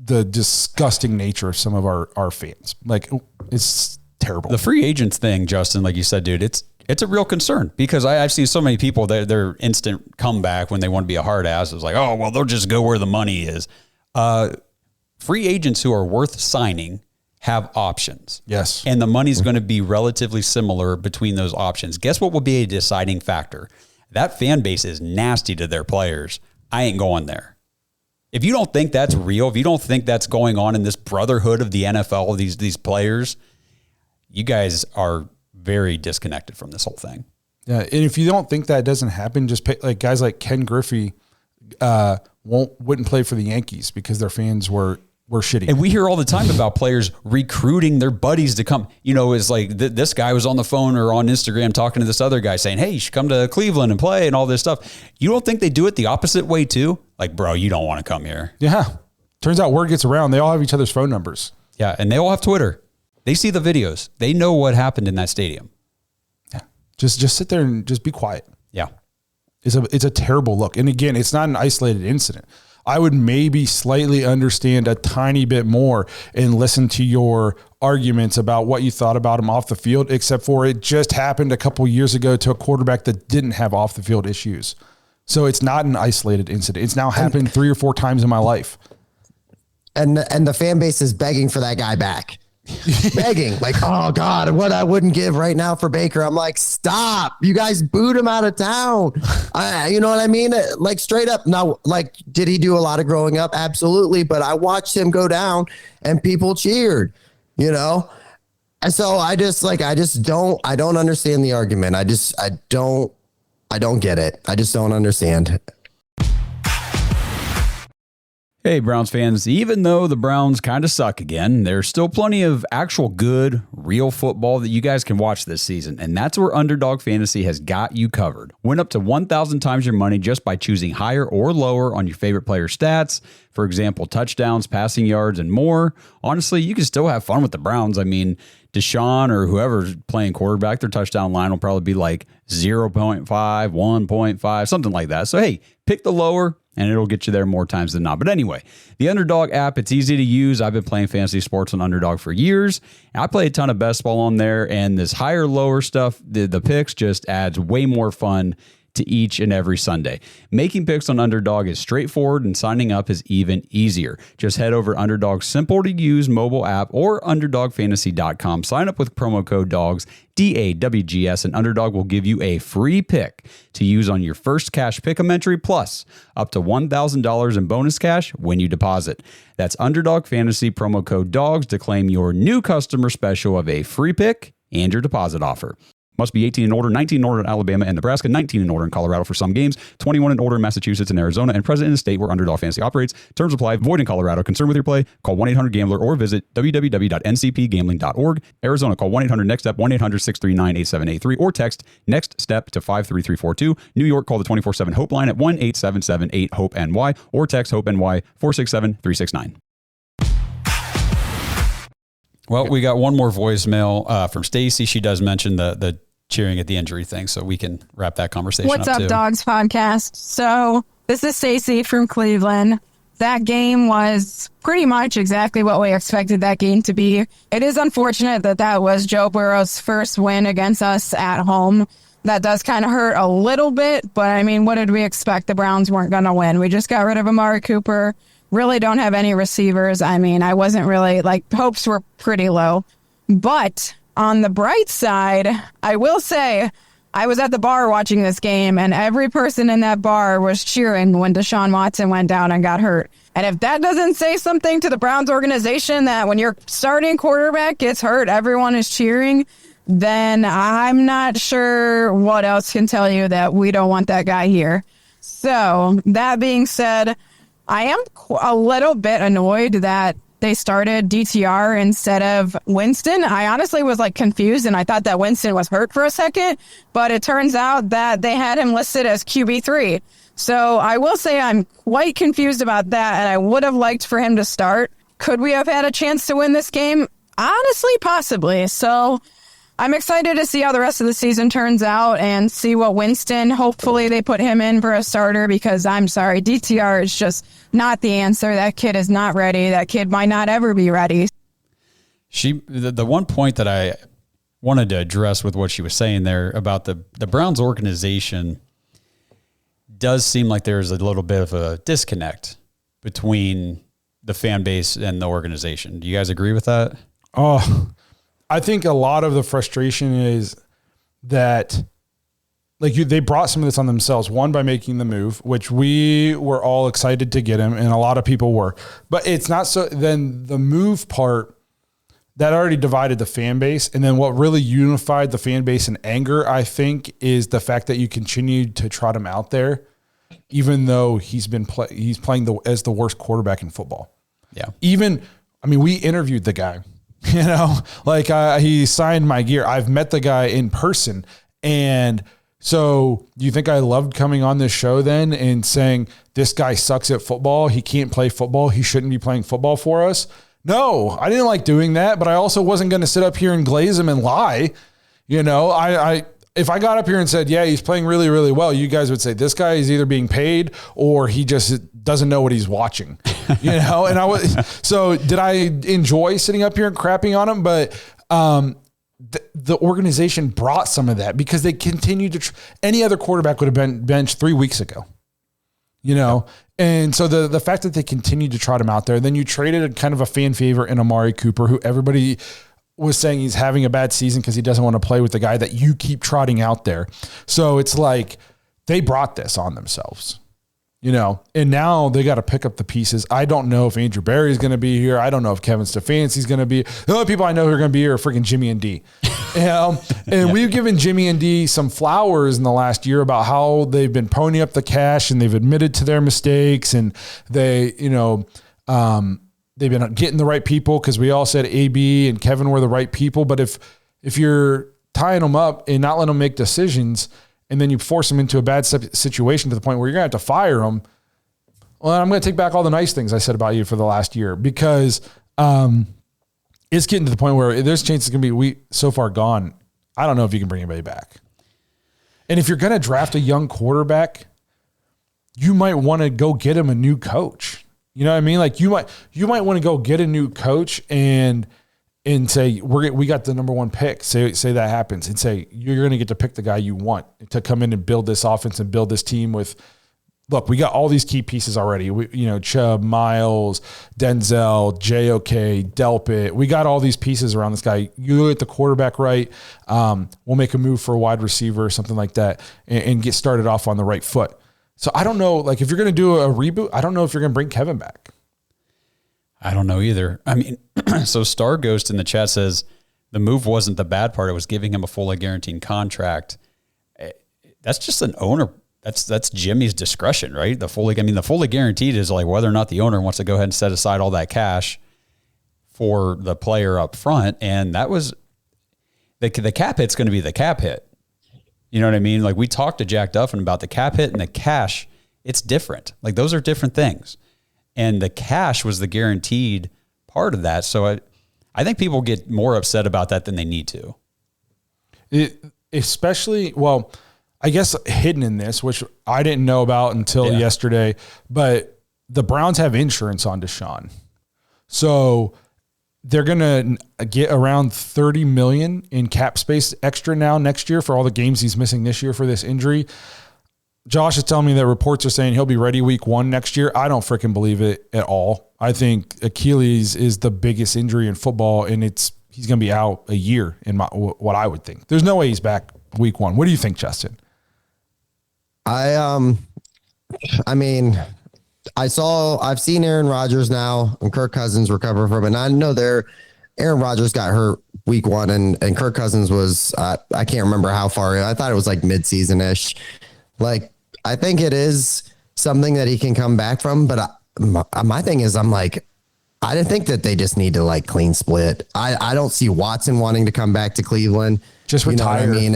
the disgusting nature of some of our fans. Like, it's terrible. The free agents thing, Justin, like you said, dude, it's a real concern because I've seen so many people that their instant comeback when they want to be a hard ass is like, oh, well, they'll just go where the money is. Free agents who are worth signing have options. Yes. And the money's going to be relatively similar between those options. Guess what will be a deciding factor? That fan base is nasty to their players. I ain't going there. If you don't think that's real, if you don't think that's going on in this brotherhood of the NFL, these players, you guys are very disconnected from this whole thing. Yeah, and if you don't think that doesn't happen, just pay, like guys like Ken Griffey wouldn't play for the Yankees because their fans were shitty. And we hear all the time about players recruiting their buddies to come. It's like this guy was on the phone or on Instagram talking to this other guy saying, hey, you should come to Cleveland and play and all this stuff. You don't think they do it the opposite way too? Like, bro, you don't want to come here. Yeah. Turns out word gets around. They all have each other's phone numbers. Yeah. And they all have Twitter. They see the videos. They know what happened in that stadium. Yeah. Just sit there and just be quiet. Yeah. It's a terrible look. And again, it's not an isolated incident. I would maybe slightly understand a tiny bit more and listen to your arguments about what you thought about him off the field, except for it just happened a couple years ago to a quarterback that didn't have off the field issues. So it's not an isolated incident. It's now happened 3 or 4 times in my life. And the fan base is begging for that guy back. Begging, like, oh God, what I wouldn't give right now for Baker. I'm like, stop. You guys booed him out of town. You know what I mean? Like, straight up. Now, like, did he do a lot of growing up? Absolutely. But I watched him go down and people cheered, And so I don't understand the argument. I don't get it. I just don't understand. Hey, Browns fans, even though the Browns kind of suck again, there's still plenty of actual good, real football that you guys can watch this season, and that's where Underdog Fantasy has got you covered. Win up to 1,000 times your money just by choosing higher or lower on your favorite player stats, for example, touchdowns, passing yards, and more. Honestly, you can still have fun with the Browns. I mean, Deshaun or whoever's playing quarterback, their touchdown line will probably be like 0.5, 1.5, something like that. So, hey, pick the lower, and it'll get you there more times than not. But anyway, the Underdog app, it's easy to use. I've been playing fantasy sports on Underdog for years. I play a ton of best ball on there, and this higher, lower stuff, the picks just adds way more fun to each and every Sunday. Making picks on Underdog is straightforward, and signing up is even easier. Just head over to Underdog's simple-to-use mobile app or UnderdogFantasy.com. Sign up with promo code DAWGS, DAWGS, and Underdog will give you a free pick to use on your first cash pick'em entry, plus up to $1,000 in bonus cash when you deposit. That's Underdog Fantasy, promo code DAWGS to claim your new customer special of a free pick and your deposit offer. Must be 18 and older, 19 and older in Alabama and Nebraska, 19 and older in Colorado for some games, 21 and older in Massachusetts and Arizona, and present in the state where Underdog Fantasy operates. Terms apply. Void in Colorado. Concerned with your play? Call 1-800-GAMBLER or visit www.ncpgambling.org. Arizona, call 1-800-NEXT-STEP, 1-800-639-8783, or text NEXT STEP to 53342. New York, call the 24/7 HOPE line at 1-877-8-HOPE-NY or text HOPE-NY 467-369. Well, we got one more voicemail from Stacy. She does mention the cheering at the injury thing, so we can wrap that conversation What's up up, too. Dogs Podcast? So this is Stacy from Cleveland. That game was pretty much exactly what we expected that game to be. It is unfortunate that was Joe Burrow's first win against us at home. That does kind of hurt a little bit, but I mean, what did we expect? The Browns weren't going to win. We just got rid of Amari Cooper. Really don't have any receivers. I mean, I wasn't really, hopes were pretty low. But on the bright side, I will say I was at the bar watching this game, and every person in that bar was cheering when Deshaun Watson went down and got hurt. And if that doesn't say something to the Browns organization that when your starting quarterback gets hurt, everyone is cheering, then I'm not sure what else can tell you that we don't want that guy here. So that being said, I am a little bit annoyed that they started DTR instead of Winston. I honestly was confused, and I thought that Winston was hurt for a second, but it turns out that they had him listed as QB3. So I will say I'm quite confused about that, and I would have liked for him to start. Could we have had a chance to win this game? Honestly, possibly. So I'm excited to see how the rest of the season turns out and see what Winston, hopefully they put him in for a starter, because I'm sorry, DTR is just not the answer. That kid is not ready. That kid might not ever be ready. The one point that I wanted to address with what she was saying there about the Browns organization does seem like there's a little bit of a disconnect between the fan base and the organization. Do you guys agree with that? Oh, I think a lot of the frustration is that they brought some of this on themselves. One, by making the move, which we were all excited to get him, and a lot of people were. But it's not so. Then the move part that already divided the fan base, and then what really unified the fan base in anger, I think, is the fact that you continued to trot him out there, even though he's playing as the worst quarterback in football. Yeah. We interviewed the guy. He signed my gear. I've met the guy in person. And so do you think I loved coming on this show then and saying, this guy sucks at football. He can't play football. He shouldn't be playing football for us. No, I didn't like doing that, but I also wasn't going to sit up here and glaze him and lie. If I got up here and said, yeah, he's playing really, really well, you guys would say this guy is either being paid or he just doesn't know what he's watching, and so did I enjoy sitting up here and crapping on him? But, the organization brought some of that because they continued to, any other quarterback would have been benched 3 weeks ago, And so the fact that they continued to trot him out there, then you traded a kind of a fan favorite in Amari Cooper, who everybody was saying he's having a bad season because he doesn't want to play with the guy that you keep trotting out there. So it's like they brought this on themselves, and now they got to pick up the pieces. I don't know if Andrew Berry is going to be here. I don't know if Kevin Stefanski is going to be. The only people I know who are going to be here are freaking Jimmy and D. And we've given Jimmy and D some flowers in the last year about how they've been ponying up the cash and they've admitted to their mistakes, and they, they've been getting the right people, because we all said AB and Kevin were the right people. But if you're tying them up and not letting them make decisions, and then you force them into a bad situation to the point where you're going to have to fire them, well, I'm going to take back all the nice things I said about you for the last year, because it's getting to the point where there's chances going to be so far gone. I don't know if you can bring anybody back. And if you're going to draft a young quarterback, you might want to go get him a new coach. You know what I mean? You might want to go get a new coach and say, we got the number one pick. Say that happens, and say, you're going to get to pick the guy you want to come in and build this offense and build this team with. Look, we got all these key pieces already. Chubb, Miles, Denzel, JOK, Delpit. We got all these pieces around this guy. You get the quarterback right. We'll make a move for a wide receiver or something like that, and get started off on the right foot. So I don't know, if you're going to do a reboot, I don't know if you're going to bring Kevin back. I don't know either. I mean, so Star Ghost in the chat says the move wasn't the bad part. It was giving him a fully guaranteed contract. That's just an owner. That's Jimmy's discretion, right? The fully guaranteed is like whether or not the owner wants to go ahead and set aside all that cash for the player up front. And that was the cap hit's going to be the cap hit. You know what I mean? Like we talked to Jack Duffin about the cap hit and the cash. It's different. Like those are different things. And the cash was the guaranteed part of that. So I think people get more upset about that than they need to. I guess hidden in this, which I didn't know about until yesterday, but the Browns have insurance on Deshaun. So they're going to get around $30 million in cap space extra now next year for all the games he's missing this year for this injury. Josh is telling me that reports are saying he'll be ready week 1 next year. I don't freaking believe it at all. I think Achilles is the biggest injury in football, and he's going to be out a year in what I would think. There's no way he's back week 1. What do you think, Justin? I've seen Aaron Rodgers now and Kirk Cousins recover from it. And I know Aaron Rodgers got hurt week 1 and Kirk Cousins was, I can't remember how far. I thought it was like midseason ish. Like, I think it is something that he can come back from. But my thing is, I'm like, I didn't think that they just need to like clean split. I don't see Watson wanting to come back to Cleveland. Just retire. You know what I mean?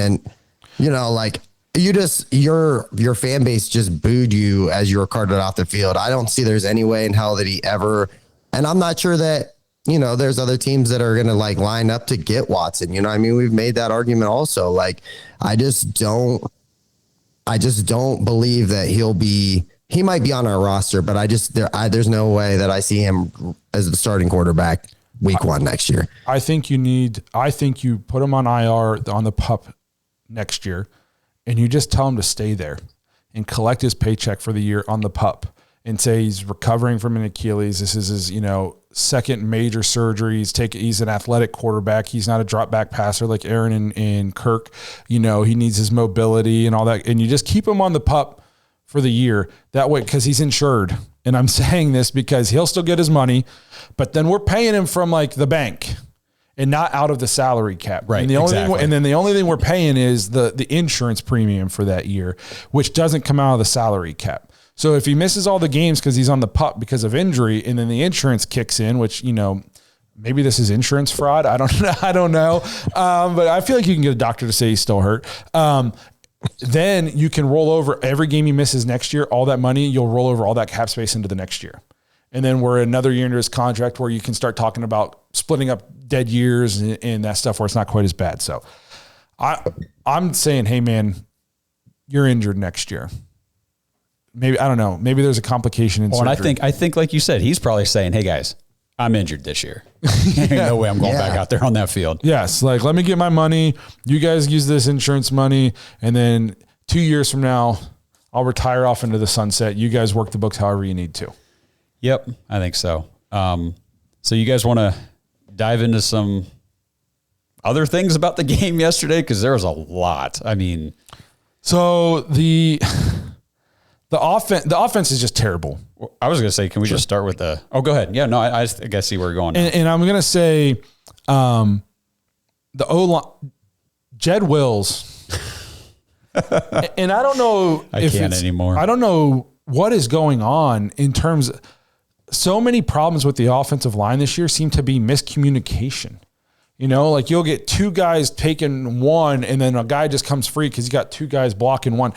And, like, your fan base just booed you as you were carted off the field. I don't see there's any way in hell that he ever, and I'm not sure that, there's other teams that are going to like line up to get Watson. You know what I mean? We've made that argument also. Like, I just don't believe that he might be on our roster, but there's no way that I see him as the starting quarterback week 1 next year. I think you put him on IR on the PUP next year, and you just tell him to stay there and collect his paycheck for the year on the PUP and say he's recovering from an Achilles. This is his, second major surgery. He's an athletic quarterback. He's not a drop back passer like Aaron and Kirk. He needs his mobility and all that. And you just keep him on the PUP for the year that way, because he's insured. And I'm saying this because he'll still get his money, but then we're paying him from like the bank and not out of the salary cap. Right. And the only thing we're paying is the insurance premium for that year, which doesn't come out of the salary cap. So if he misses all the games because he's on the PUP because of injury, and then the insurance kicks in, which, maybe this is insurance fraud. I don't know. But I feel like you can get a doctor to say he's still hurt. Then you can roll over every game he misses next year, all that money, you'll roll over all that cap space into the next year. And then we're another year into his contract where you can start talking about splitting up dead years and that stuff where it's not quite as bad. So I'm saying, hey man, you're injured next year. Maybe, I don't know. Maybe there's a complication in surgery. And I think like you said, he's probably saying, hey guys, I'm injured this year. Ain't no way I'm going back out there on that field. Yes. Like, let me get my money. You guys use this insurance money. And then 2 years from now, I'll retire off into the sunset. You guys work the books however you need to. Yep. I think so. So you guys want to dive into some other things about the game yesterday? Cause there was a lot. I mean, so the offense is just terrible. I was going to say, can we just start with the, go ahead. Yeah, no, I guess see where you're going. And I'm going to say, the O-line, Jed Wills. And I don't know if I can't anymore. I don't know what is going on in terms of so many problems with the offensive line this year seem to be miscommunication. Like you'll get 2 guys taking one, and then a guy just comes free because you got 2 guys blocking one.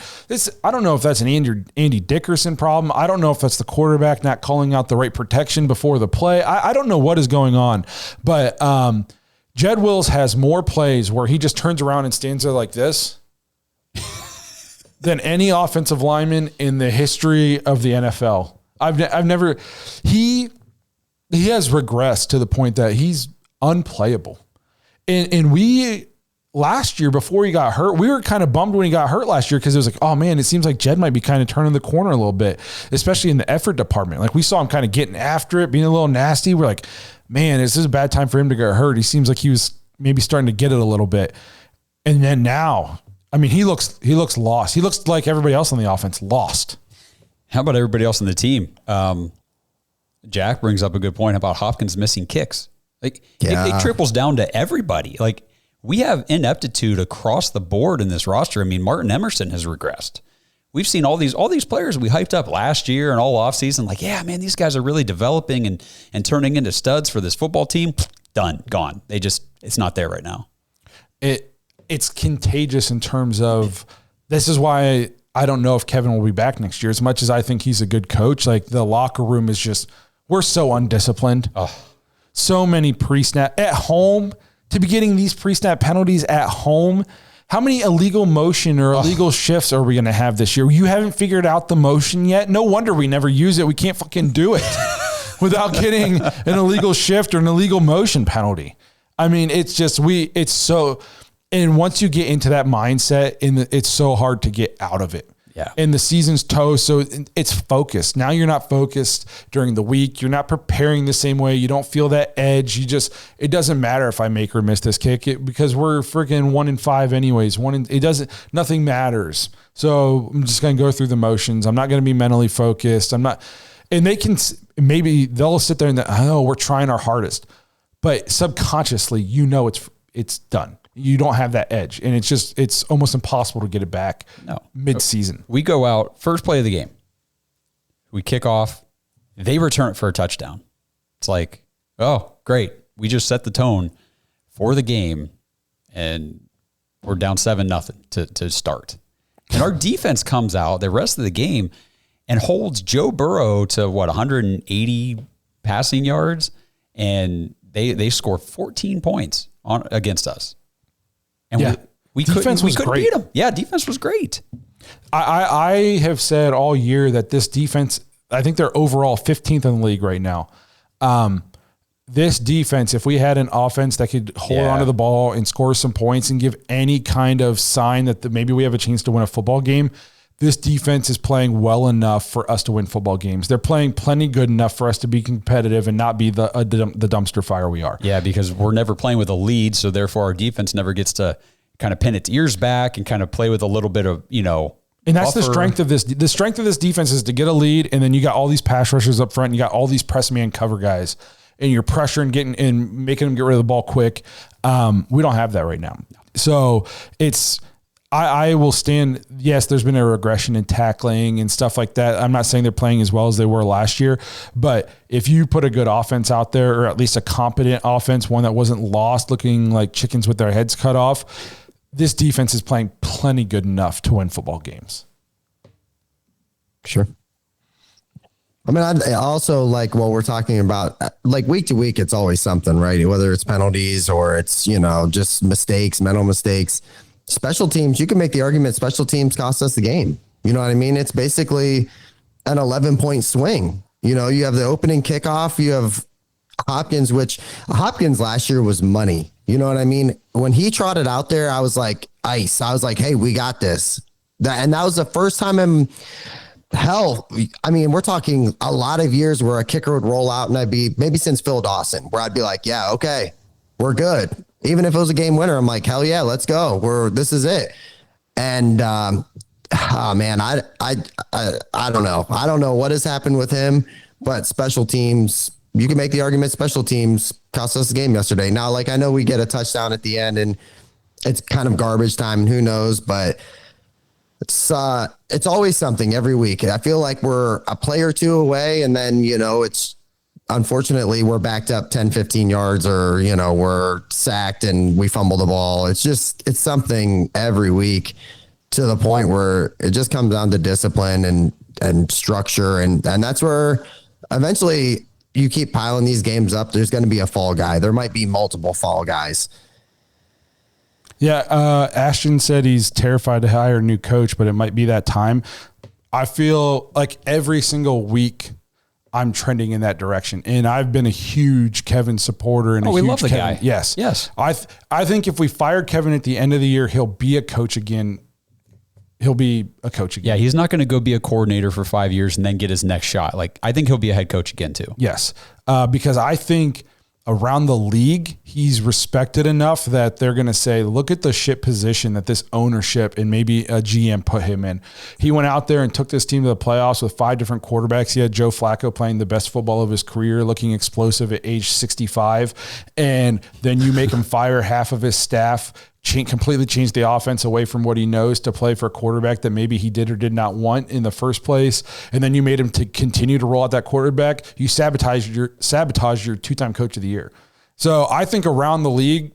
I don't know if that's an Andy Dickerson problem. I don't know if that's the quarterback not calling out the right protection before the play. I don't know what is going on, but Jed Wills has more plays where he just turns around and stands there like this than any offensive lineman in the history of the NFL. I've never. He has regressed to the point that he's unplayable. And we last year before he got hurt, we were kind of bummed when he got hurt last year because it was like, oh man, it seems like Jed might be kind of turning the corner a little bit, especially in the effort department. Like we saw him kind of getting after it, being a little nasty. We're like, man, this is a bad time for him to get hurt. He seems like he was maybe starting to get it a little bit. And then now, I mean, he looks lost. He looks like everybody else on the offense lost. How about everybody else on the team? Jack brings up a good point about Hopkins missing kicks. Like it triples down to everybody. Like we have ineptitude across the board in this roster. I mean, Martin Emerson has regressed. We've seen all these players we hyped up last year and all offseason. Like, yeah, man, these guys are really developing and turning into studs for this football team. Done, gone. It's not there right now. It's contagious in terms of, this is why I don't know if Kevin will be back next year. As much as I think he's a good coach, like the locker room is just, we're so undisciplined. So many pre-snap at home, to be getting these pre-snap penalties at home. How many illegal motion or illegal shifts are we going to have this year? You haven't figured out the motion yet. No wonder we never use it. We can't fucking do it without getting an illegal shift or an illegal motion penalty. I mean, it's just, and once you get into that mindset, it's so hard to get out of it. Yeah. And the season's toast, so it's focused. Now you're not focused during the week. You're not preparing the same way. You don't feel that edge. It doesn't matter if I make or miss this kick because we're freaking 1-5 anyways. Nothing matters. So I'm just going to go through the motions. I'm not going to be mentally focused. And maybe they'll sit there and we're trying our hardest, but subconsciously, it's done. You don't have that edge, and it's almost impossible to get it back mid-season. We go out, first play of the game. We kick off. They return it for a touchdown. It's like, oh, great. We just set the tone for the game, and we're down 7-0 to start. And our defense comes out the rest of the game and holds Joe Burrow to, 180 passing yards, and they score 14 points against us. And we couldn't beat them. Yeah, defense was great. I have said all year that this defense, I think they're overall 15th in the league right now. This defense, if we had an offense that could hold onto the ball and score some points and give any kind of sign that maybe we have a chance to win a football game, this defense is playing well enough for us to win football games. They're playing plenty good enough for us to be competitive and not be the dumpster fire we are. Yeah, because we're never playing with a lead, so therefore our defense never gets to kind of pin its ears back and kind of play with a little bit of, And that's buffer. The strength of this. The strength of this defense is to get a lead, and then you got all these pass rushers up front, and you got all these press man cover guys, and you're pressuring, getting and making them get rid of the ball quick. We don't have that right now. So I will stand. Yes, there's been a regression in tackling and stuff like that. I'm not saying they're playing as well as they were last year, but if you put a good offense out there, or at least a competent offense, one that wasn't lost looking like chickens with their heads cut off, this defense is playing plenty good enough to win football games. Sure. I mean, I also like what we're talking about, like week to week, it's always something, right? Whether it's penalties or it's, just mistakes, mental mistakes. Special teams, you can make the argument special teams cost us the game. You know what I mean? It's basically an 11-point swing. You have the opening kickoff, you have Hopkins, which Hopkins last year was money. You know what I mean? When he trotted out there, I was like, ice. I was like, hey, we got this. That was the first time we're talking a lot of years where a kicker would roll out and I'd be, maybe since Phil Dawson, where I'd be like, yeah, okay, we're good. Even if it was a game winner, I'm like, hell yeah, let's go. This is it. And, man, I don't know. I don't know what has happened with him, but special teams, you can make the argument special teams cost us the game yesterday. Now, like, I know we get a touchdown at the end and it's kind of garbage time and who knows, but it's always something every week. I feel like we're a play or two away and then, it's, unfortunately, we're backed up 10, 15 yards or, we're sacked and we fumble the ball. It's something every week to the point where it just comes down to discipline and structure. And that's where eventually you keep piling these games up. There's going to be a fall guy. There might be multiple fall guys. Yeah. Ashton said he's terrified to hire a new coach, but it might be that time. I feel like every single week I'm trending in that direction. And I've been a huge Kevin supporter. And we love the guy. Yes. Yes. I think if we fired Kevin at the end of the year, he'll be a coach again. Yeah, he's not going to go be a coordinator for 5 years and then get his next shot. Like, I think he'll be a head coach again too. Yes. Because I think around the league, he's respected enough that they're going to say, look at the shit position that this ownership and maybe a GM put him in. He went out there and took this team to the playoffs with 5 different quarterbacks. He had Joe Flacco playing the best football of his career, looking explosive at age 65. And then you make him fire half of his staff, completely change the offense away from what he knows to play for a quarterback that maybe he did or did not want in the first place. And then you made him to continue to roll out that quarterback. You sabotage your 2-time coach of the year. So I think around the league,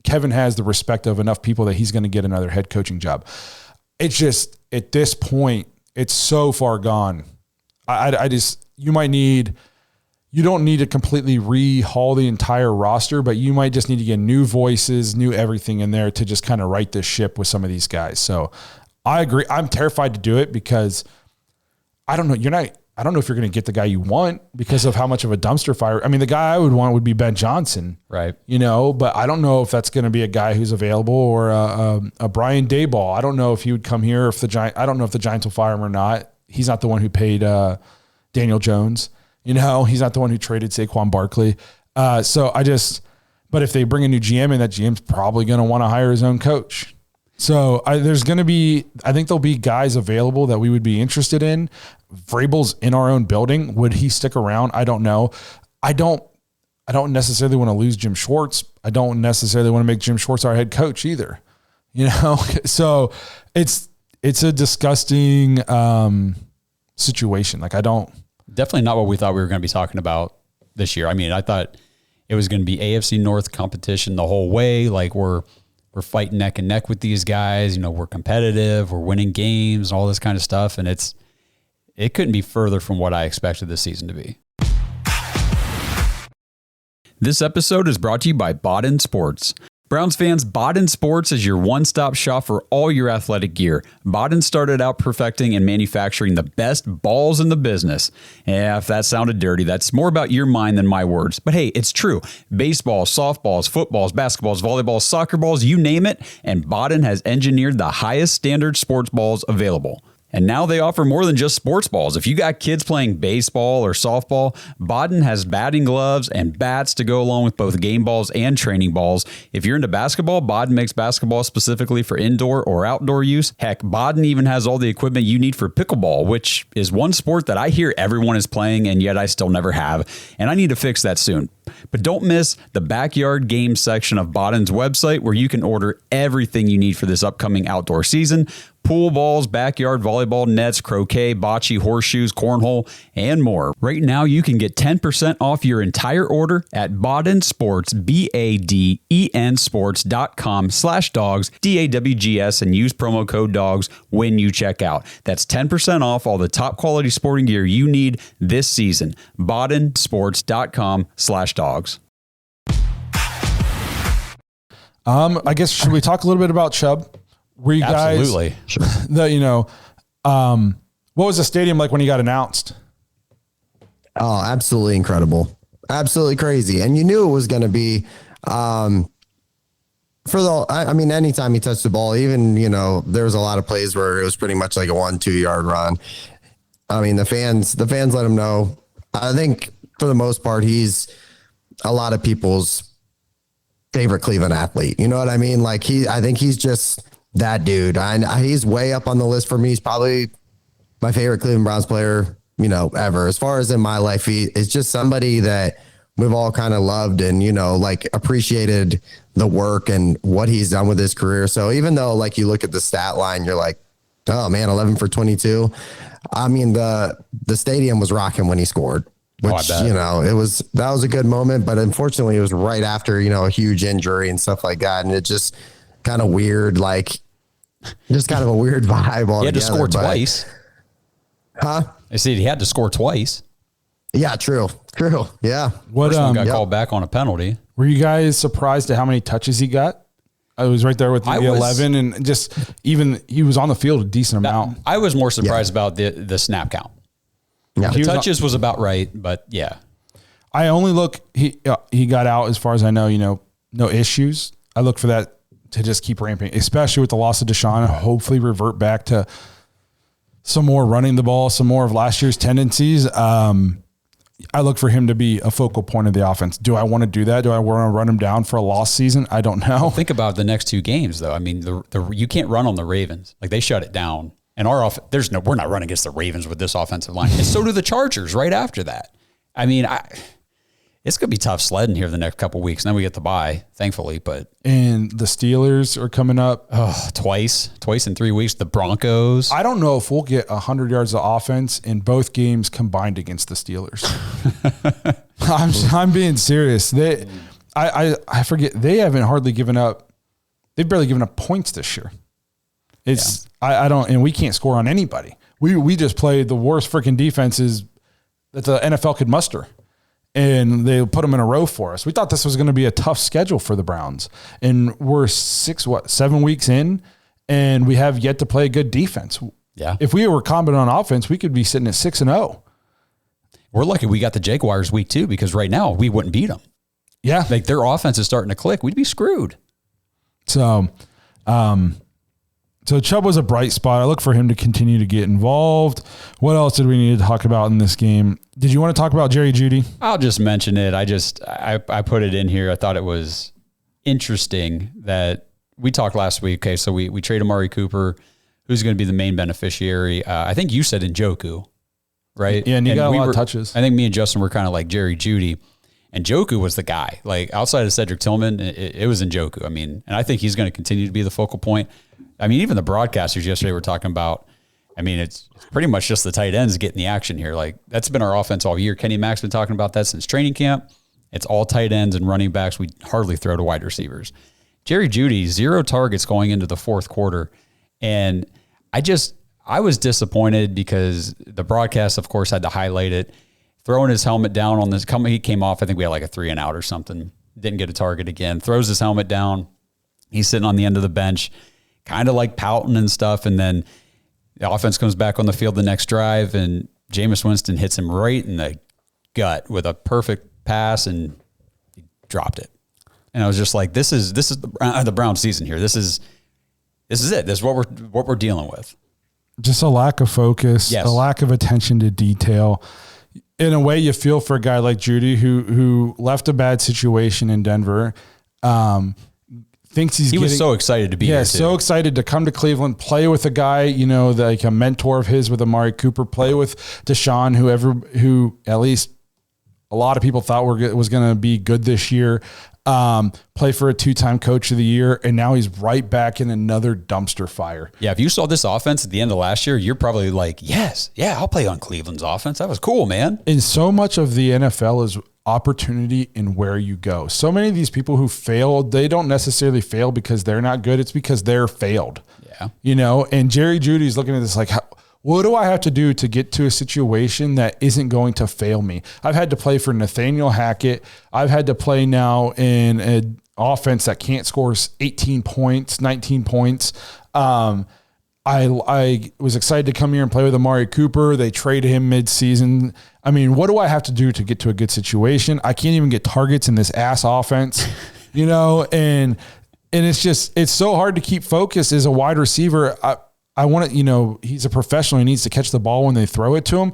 Kevin has the respect of enough people that he's going to get another head coaching job. It's just at this point, it's so far gone. You don't need to completely rehaul the entire roster, but you might just need to get new voices, new everything in there to just kind of right this ship with some of these guys. So I agree. I'm terrified to do it because I don't know. I don't know if you're going to get the guy you want because of how much of a dumpster fire. I mean, the guy I would want would be Ben Johnson, right? But I don't know if that's going to be a guy who's available or a Brian Daboll. I don't know if he would come here I don't know if the Giants will fire him or not. He's not the one who paid Daniel Jones. He's not the one who traded Saquon Barkley. But if they bring a new GM in, that GM's probably going to want to hire his own coach. So I think there'll be guys available that we would be interested in. Vrabel's in our own building. Would he stick around? I don't know. I don't necessarily want to lose Jim Schwartz. I don't necessarily want to make Jim Schwartz our head coach either. So it's a disgusting situation. Definitely not what we thought we were going to be talking about this year. I mean, I thought it was going to be AFC North competition the whole way. Like we're fighting neck and neck with these guys. We're competitive. We're winning games, all this kind of stuff. And it couldn't be further from what I expected this season to be. This episode is brought to you by Bodden Sports. Browns fans, Bodden Sports is your one-stop shop for all your athletic gear. Bodden started out perfecting and manufacturing the best balls in the business. Yeah, if that sounded dirty, that's more about your mind than my words. But hey, it's true. Baseballs, softballs, footballs, basketballs, volleyballs, soccer balls, you name it, and Bodden has engineered the highest standard sports balls available. And now they offer more than just sports balls. If you got kids playing baseball or softball, Bodden has batting gloves and bats to go along with both game balls and training balls. If you're into basketball, Bodden makes basketball specifically for indoor or outdoor use. Heck, Bodden even has all the equipment you need for pickleball, which is one sport that I hear everyone is playing and yet I still never have. And I need to fix that soon. But don't miss the backyard games section of Bodden's website where you can order everything you need for this upcoming outdoor season. Pool balls, backyard volleyball nets, croquet, bocce, horseshoes, cornhole, and more. Right now, you can get 10% off your entire order at Bodden Sports, BADEN sports.com/dogs, DAWGS, and use promo code DOGS when you check out. That's 10% off all the top quality sporting gear you need this season. BoddenSports.com/dogs. I guess, should we talk a little bit about Chubb? Were you Absolutely. Guys, what was the stadium like when he got announced? Oh, absolutely incredible. Absolutely crazy. And you knew it was going to be, anytime he touched the ball, even, there was a lot of plays where it was pretty much like a 1-2 yard run. I mean, the fans let him know. I think for the most part, he's a lot of people's favorite Cleveland athlete. You know what I mean? I think he's just that dude. He's way up on the list for me. He's probably my favorite Cleveland Browns player, ever. As far as in my life, he is just somebody that we've all kind of loved and, appreciated the work and what he's done with his career. So even though you look at the stat line, you're like, oh man, 11 for 22. I mean, the stadium was rocking when he scored, which, that was a good moment, but unfortunately it was right after, a huge injury and stuff like that. And it just kind of weird, just kind of a weird vibe altogether. He had to score twice. Huh? I said he had to score twice. Yeah, true. Yeah. First one got called back on a penalty. Were you guys surprised at how many touches he got? I was right there with the 11 and just even he was on the field a decent amount. I was more surprised about the snap count. Yeah. The touches was about right, but yeah. I only he got out as far as I know, no issues. I look for that to just keep ramping, especially with the loss of Deshaun, hopefully revert back to some more running the ball, some more of last year's tendencies. I look for him to be a focal point of the offense. Do I want to do that? Do I want to run him down for a lost season? I don't know. Think about the next 2 games, though. I mean, you can't run on the Ravens. Like, they shut it down. And we're not running against the Ravens with this offensive line. And so do the Chargers right after that. I mean, it's going to be tough sledding here the next couple of weeks. And then we get the bye, thankfully. And the Steelers are coming up. Twice in 3 weeks. The Broncos. I don't know if we'll get 100 yards of offense in both games combined against the Steelers. I'm being serious. I forget. They haven't hardly given up. They've barely given up points this year. I don't, and we can't score on anybody. We just played the worst freaking defenses that the NFL could muster. And they put them in a row for us. We thought this was going to be a tough schedule for the Browns. And we're 7 weeks in, and we have yet to play a good defense. Yeah. If we were competent on offense, we could be sitting at 6-0. We're lucky we got the Jaguars week 2, because right now we wouldn't beat them. Yeah. Like, their offense is starting to click. We'd be screwed. So Chubb was a bright spot. I look for him to continue to get involved. What else did we need to talk about in this game? Did you want to talk about Jerry Jeudy? I'll just mention it. I put it in here. I thought it was interesting that we talked last week. Okay, so we trade Amari Cooper, who's going to be the main beneficiary. I think you said Njoku, right? Yeah, and he got a lot of touches. I think me and Justin were kind of like Jerry Jeudy. And Njoku was the guy. Like, outside of Cedric Tillman, it was Njoku. I mean, and I think he's going to continue to be the focal point. I mean, even the broadcasters yesterday were talking about, I mean, it's pretty much just the tight ends getting the action here. Like, that's been our offense all year. Kenny Mack's been talking about that since training camp. It's all tight ends and running backs. We hardly throw to wide receivers. Jerry Jeudy, 0 targets going into the fourth quarter. And I was disappointed because the broadcast, of course, had to highlight it. Throwing his helmet down on this, he came off, I think we had like a 3-and-out or something. Didn't get a target again. Throws his helmet down. He's sitting on the end of the bench, kind of like pouting and stuff. And then the offense comes back on the field the next drive, and Jameis Winston hits him right in the gut with a perfect pass, and he dropped it. And I was just like, this is the Browns season here. This is it. This is what we're dealing with. Just a lack of focus, Yes. a lack of attention to detail. In a way, you feel for a guy like Jeudy who left a bad situation in Denver, thinks he was so excited to be here. Yeah, so excited to come to Cleveland, play with a guy, like a mentor of his with Amari Cooper, play with Deshaun, who at least a lot of people thought was going to be good this year. Play for a 2-time coach of the year, and now he's right back in another dumpster fire. Yeah, if you saw this offense at the end of last year, you're probably like, yes, yeah, I'll play on Cleveland's offense. That was cool, man. And so much of the NFL is opportunity in where you go. So many of these people who failed, they don't necessarily fail because they're not good. It's because they're failed. Yeah. And Jerry Judy's looking at this like, what do I have to do to get to a situation that isn't going to fail me? I've had to play for Nathaniel Hackett. I've had to play now in an offense that can't score 18 points, 19 points. I was excited to come here and play with Amari Cooper. They traded him mid-season. I mean, what do I have to do to get to a good situation? I can't even get targets in this ass offense, and it's so hard to keep focus as a wide receiver. I want to, he's a professional. He needs to catch the ball when they throw it to him.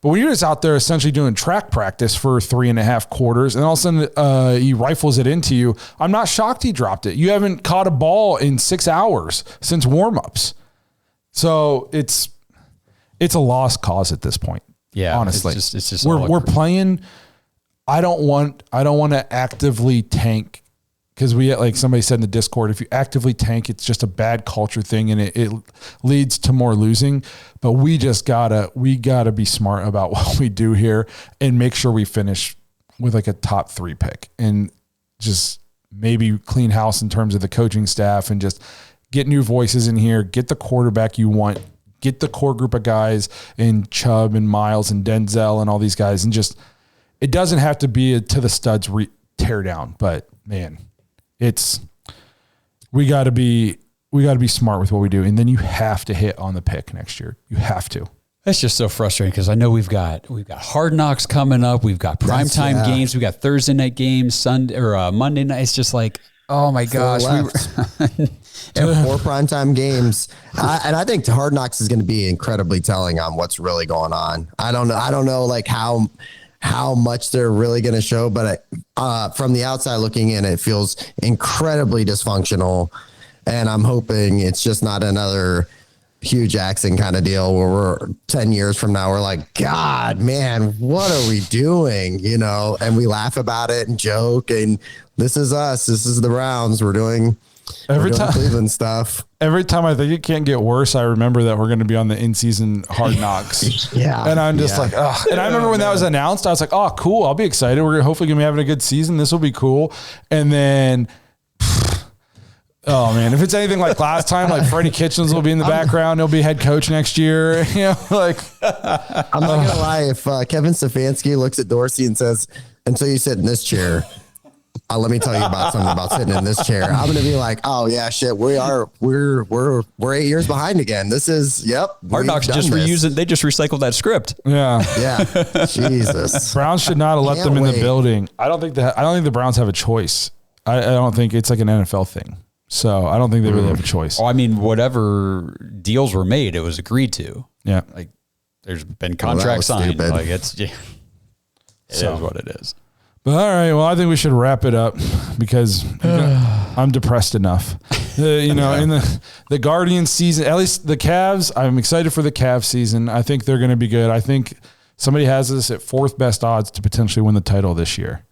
But when you're just out there essentially doing track practice for 3.5 quarters and all of a sudden he rifles it into you, I'm not shocked he dropped it. You haven't caught a ball in 6 hours since warmups. So it's a lost cause at this point. Yeah. Honestly, it's just we're playing. I don't want to actively tank. Because like somebody said in the Discord, if you actively tank, it's just a bad culture thing, and it leads to more losing. But we gotta be smart about what we do here and make sure we finish with like a top 3 pick, and just maybe clean house in terms of the coaching staff, and just get new voices in here, get the quarterback you want, get the core group of guys in Chubb and Miles and Denzel and all these guys, and just it doesn't have to be to the studs tear down, but man. We got to be smart with what we do, and then you have to hit on the pick next year. You have to. It's just so frustrating because I know we've got Hard Knocks coming up. We've got primetime games. We've got Thursday night games, Sunday or Monday night. It's just like, oh my gosh, 4 primetime games, and I think Hard Knocks is going to be incredibly telling on what's really going on. I don't know like how how much they're really going to show. But from the outside looking in, it feels incredibly dysfunctional. And I'm hoping it's just not another Hugh Jackson kind of deal where we're 10 years from now, we're like, God, man, what are we doing? You know, and we laugh about it and joke. And this is us. This is the Browns. We're doing Cleveland stuff. Every time I think it can't get worse, I remember that we're going to be on the in-season Hard Knocks. Yeah. And I'm just like, oh. And I remember when that was announced, I was like, oh, cool. I'll be excited. We're hopefully going to be having a good season. This will be cool. And then, oh man, if it's anything like last time, like Freddie Kitchens will be in the background. He'll be head coach next year. You know, like I'm not going to lie. If Kevin Stefanski looks at Dorsey and says, until you sit in this chair, let me tell you about something about sitting in this chair. I'm going to be like, oh yeah, shit. We're 8 years behind again. This is, Hard Knocks just reuse it. They just recycled that script. Yeah. Yeah. Jesus. Browns should not have let them in the building. I don't think the Browns have a choice. I don't think it's like an NFL thing. So I don't think they really have a choice. Oh, I mean, whatever deals were made, it was agreed to. Yeah. Like there's been contracts signed. Stupid. Like it is what it is. But all right, well, I think we should wrap it up because I'm depressed enough. In the Guardians season, at least the Cavs, I'm excited for the Cavs season. I think they're going to be good. I think somebody has us at fourth best odds to potentially win the title this year.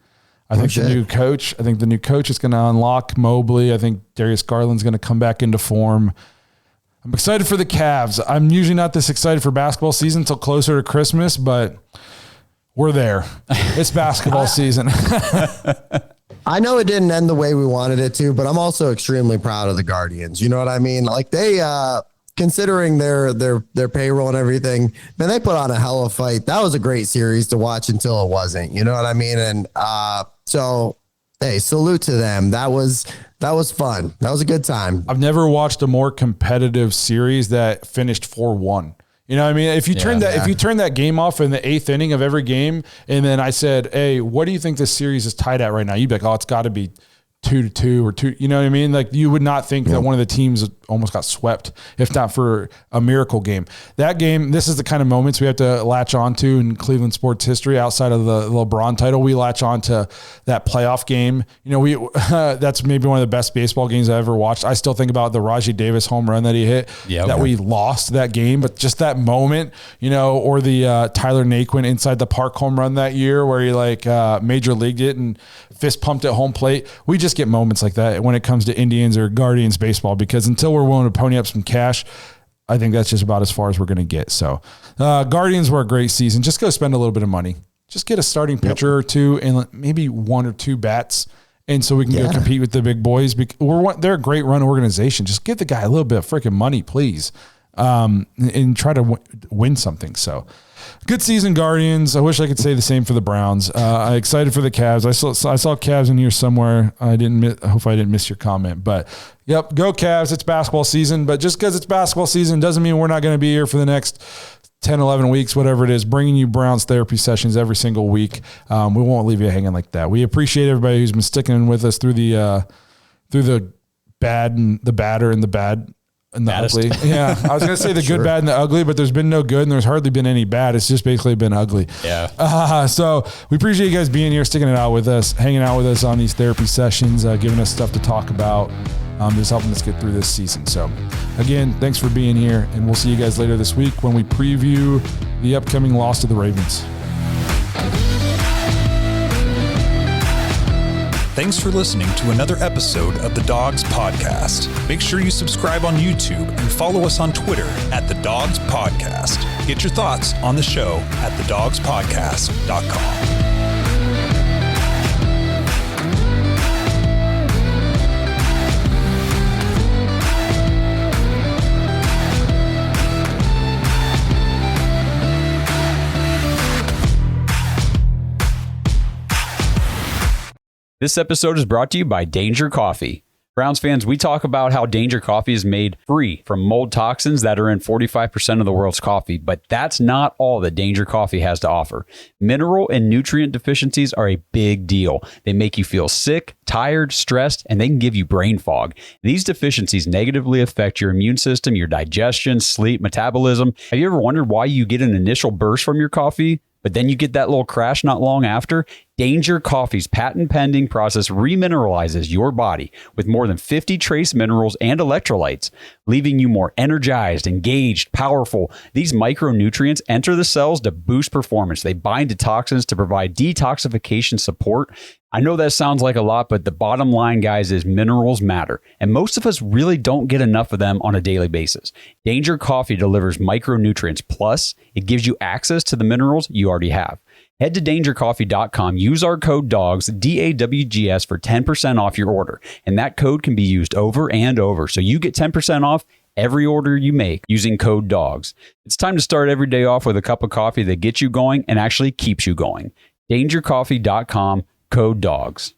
I think the new coach is going to unlock Mobley. I think Darius Garland's going to come back into form. I'm excited for the Cavs. I'm usually not this excited for basketball season until closer to Christmas, but we're there. It's basketball season. I know it didn't end the way we wanted it to, but I'm also extremely proud of the Guardians. You know what I mean? Like they, considering their payroll and everything, man, they put on a hell of a fight. That was a great series to watch until it wasn't. You know what I mean? And so, hey, salute to them. That was fun. That was a good time. I've never watched a more competitive series that finished 4-1. You know what I mean? If you turn that game off in the 8th inning of every game, and then I said, hey, what do you think this series is tied at right now? You'd be like, oh, it's got to be 2-2 or 2. You know what I mean? Like you would not think that one of the teams almost got swept, if not for a miracle game. That game, this is the kind of moments we have to latch onto in Cleveland sports history. Outside of the LeBron title, we latch on to that playoff game. You know, that's maybe one of the best baseball games I ever watched. I still think about the Rajai Davis home run that he hit. We lost that game, but just that moment, you know, or the Tyler Naquin inside the park home run that year where he major leagued it and fist pumped at home plate. We just get moments like that when it comes to Indians or Guardians baseball, because until we're willing to pony up some cash, I think that's just about as far as we're going to get. So Guardians were a great season. Just go spend a little bit of money. Just get a starting pitcher or two and maybe 1 or 2 bats. And so we can go compete with the big boys. They're a great run organization. Just give the guy a little bit of freaking money, please. And try to win something. So good season, Guardians. I wish I could say the same for the Browns. I'm excited for the Cavs. I saw Cavs in here somewhere. I hope I didn't miss your comment, but yep, go Cavs. It's basketball season, but just because it's basketball season doesn't mean we're not going to be here for the next 10, 11 weeks, whatever it is, bringing you Browns therapy sessions every single week. We won't leave you hanging like that. We appreciate everybody who's been sticking with us through the bad and the batter and the bad and the ugly. Yeah. I was going to say the good, bad, and the ugly, but there's been no good and there's hardly been any bad. It's just basically been ugly. Yeah. So we appreciate you guys being here, sticking it out with us, hanging out with us on these therapy sessions, giving us stuff to talk about, just helping us get through this season. So again, thanks for being here, and we'll see you guys later this week when we preview the upcoming loss to the Ravens. Thanks for listening to another episode of the Dogs Podcast. Make sure you subscribe on YouTube and follow us on Twitter at the Dogs Podcast. Get your thoughts on the show at thedogspodcast.com. This episode is brought to you by Danger Coffee. Browns fans, we talk about how Danger Coffee is made free from mold toxins that are in 45% of the world's coffee, but that's not all that Danger Coffee has to offer. Mineral and nutrient deficiencies are a big deal. They make you feel sick, tired, stressed, and they can give you brain fog. These deficiencies negatively affect your immune system, your digestion, sleep, metabolism. Have you ever wondered why you get an initial burst from your coffee? but then you get that little crash not long after. Danger Coffee's patent-pending process remineralizes your body with more than 50 trace minerals and electrolytes, leaving you more energized, engaged, powerful. These micronutrients enter the cells to boost performance. They bind to toxins to provide detoxification support. I know that sounds like a lot, but the bottom line, guys, is minerals matter, and most of us really don't get enough of them on a daily basis. Danger Coffee delivers micronutrients, plus it gives you access to the minerals you already have. Head to dangercoffee.com, use our code DAWGS, DAWGS, for 10% off your order. And that code can be used over and over. So you get 10% off every order you make using code DAWGS. It's time to start every day off with a cup of coffee that gets you going and actually keeps you going. Dangercoffee.com, code DAWGS.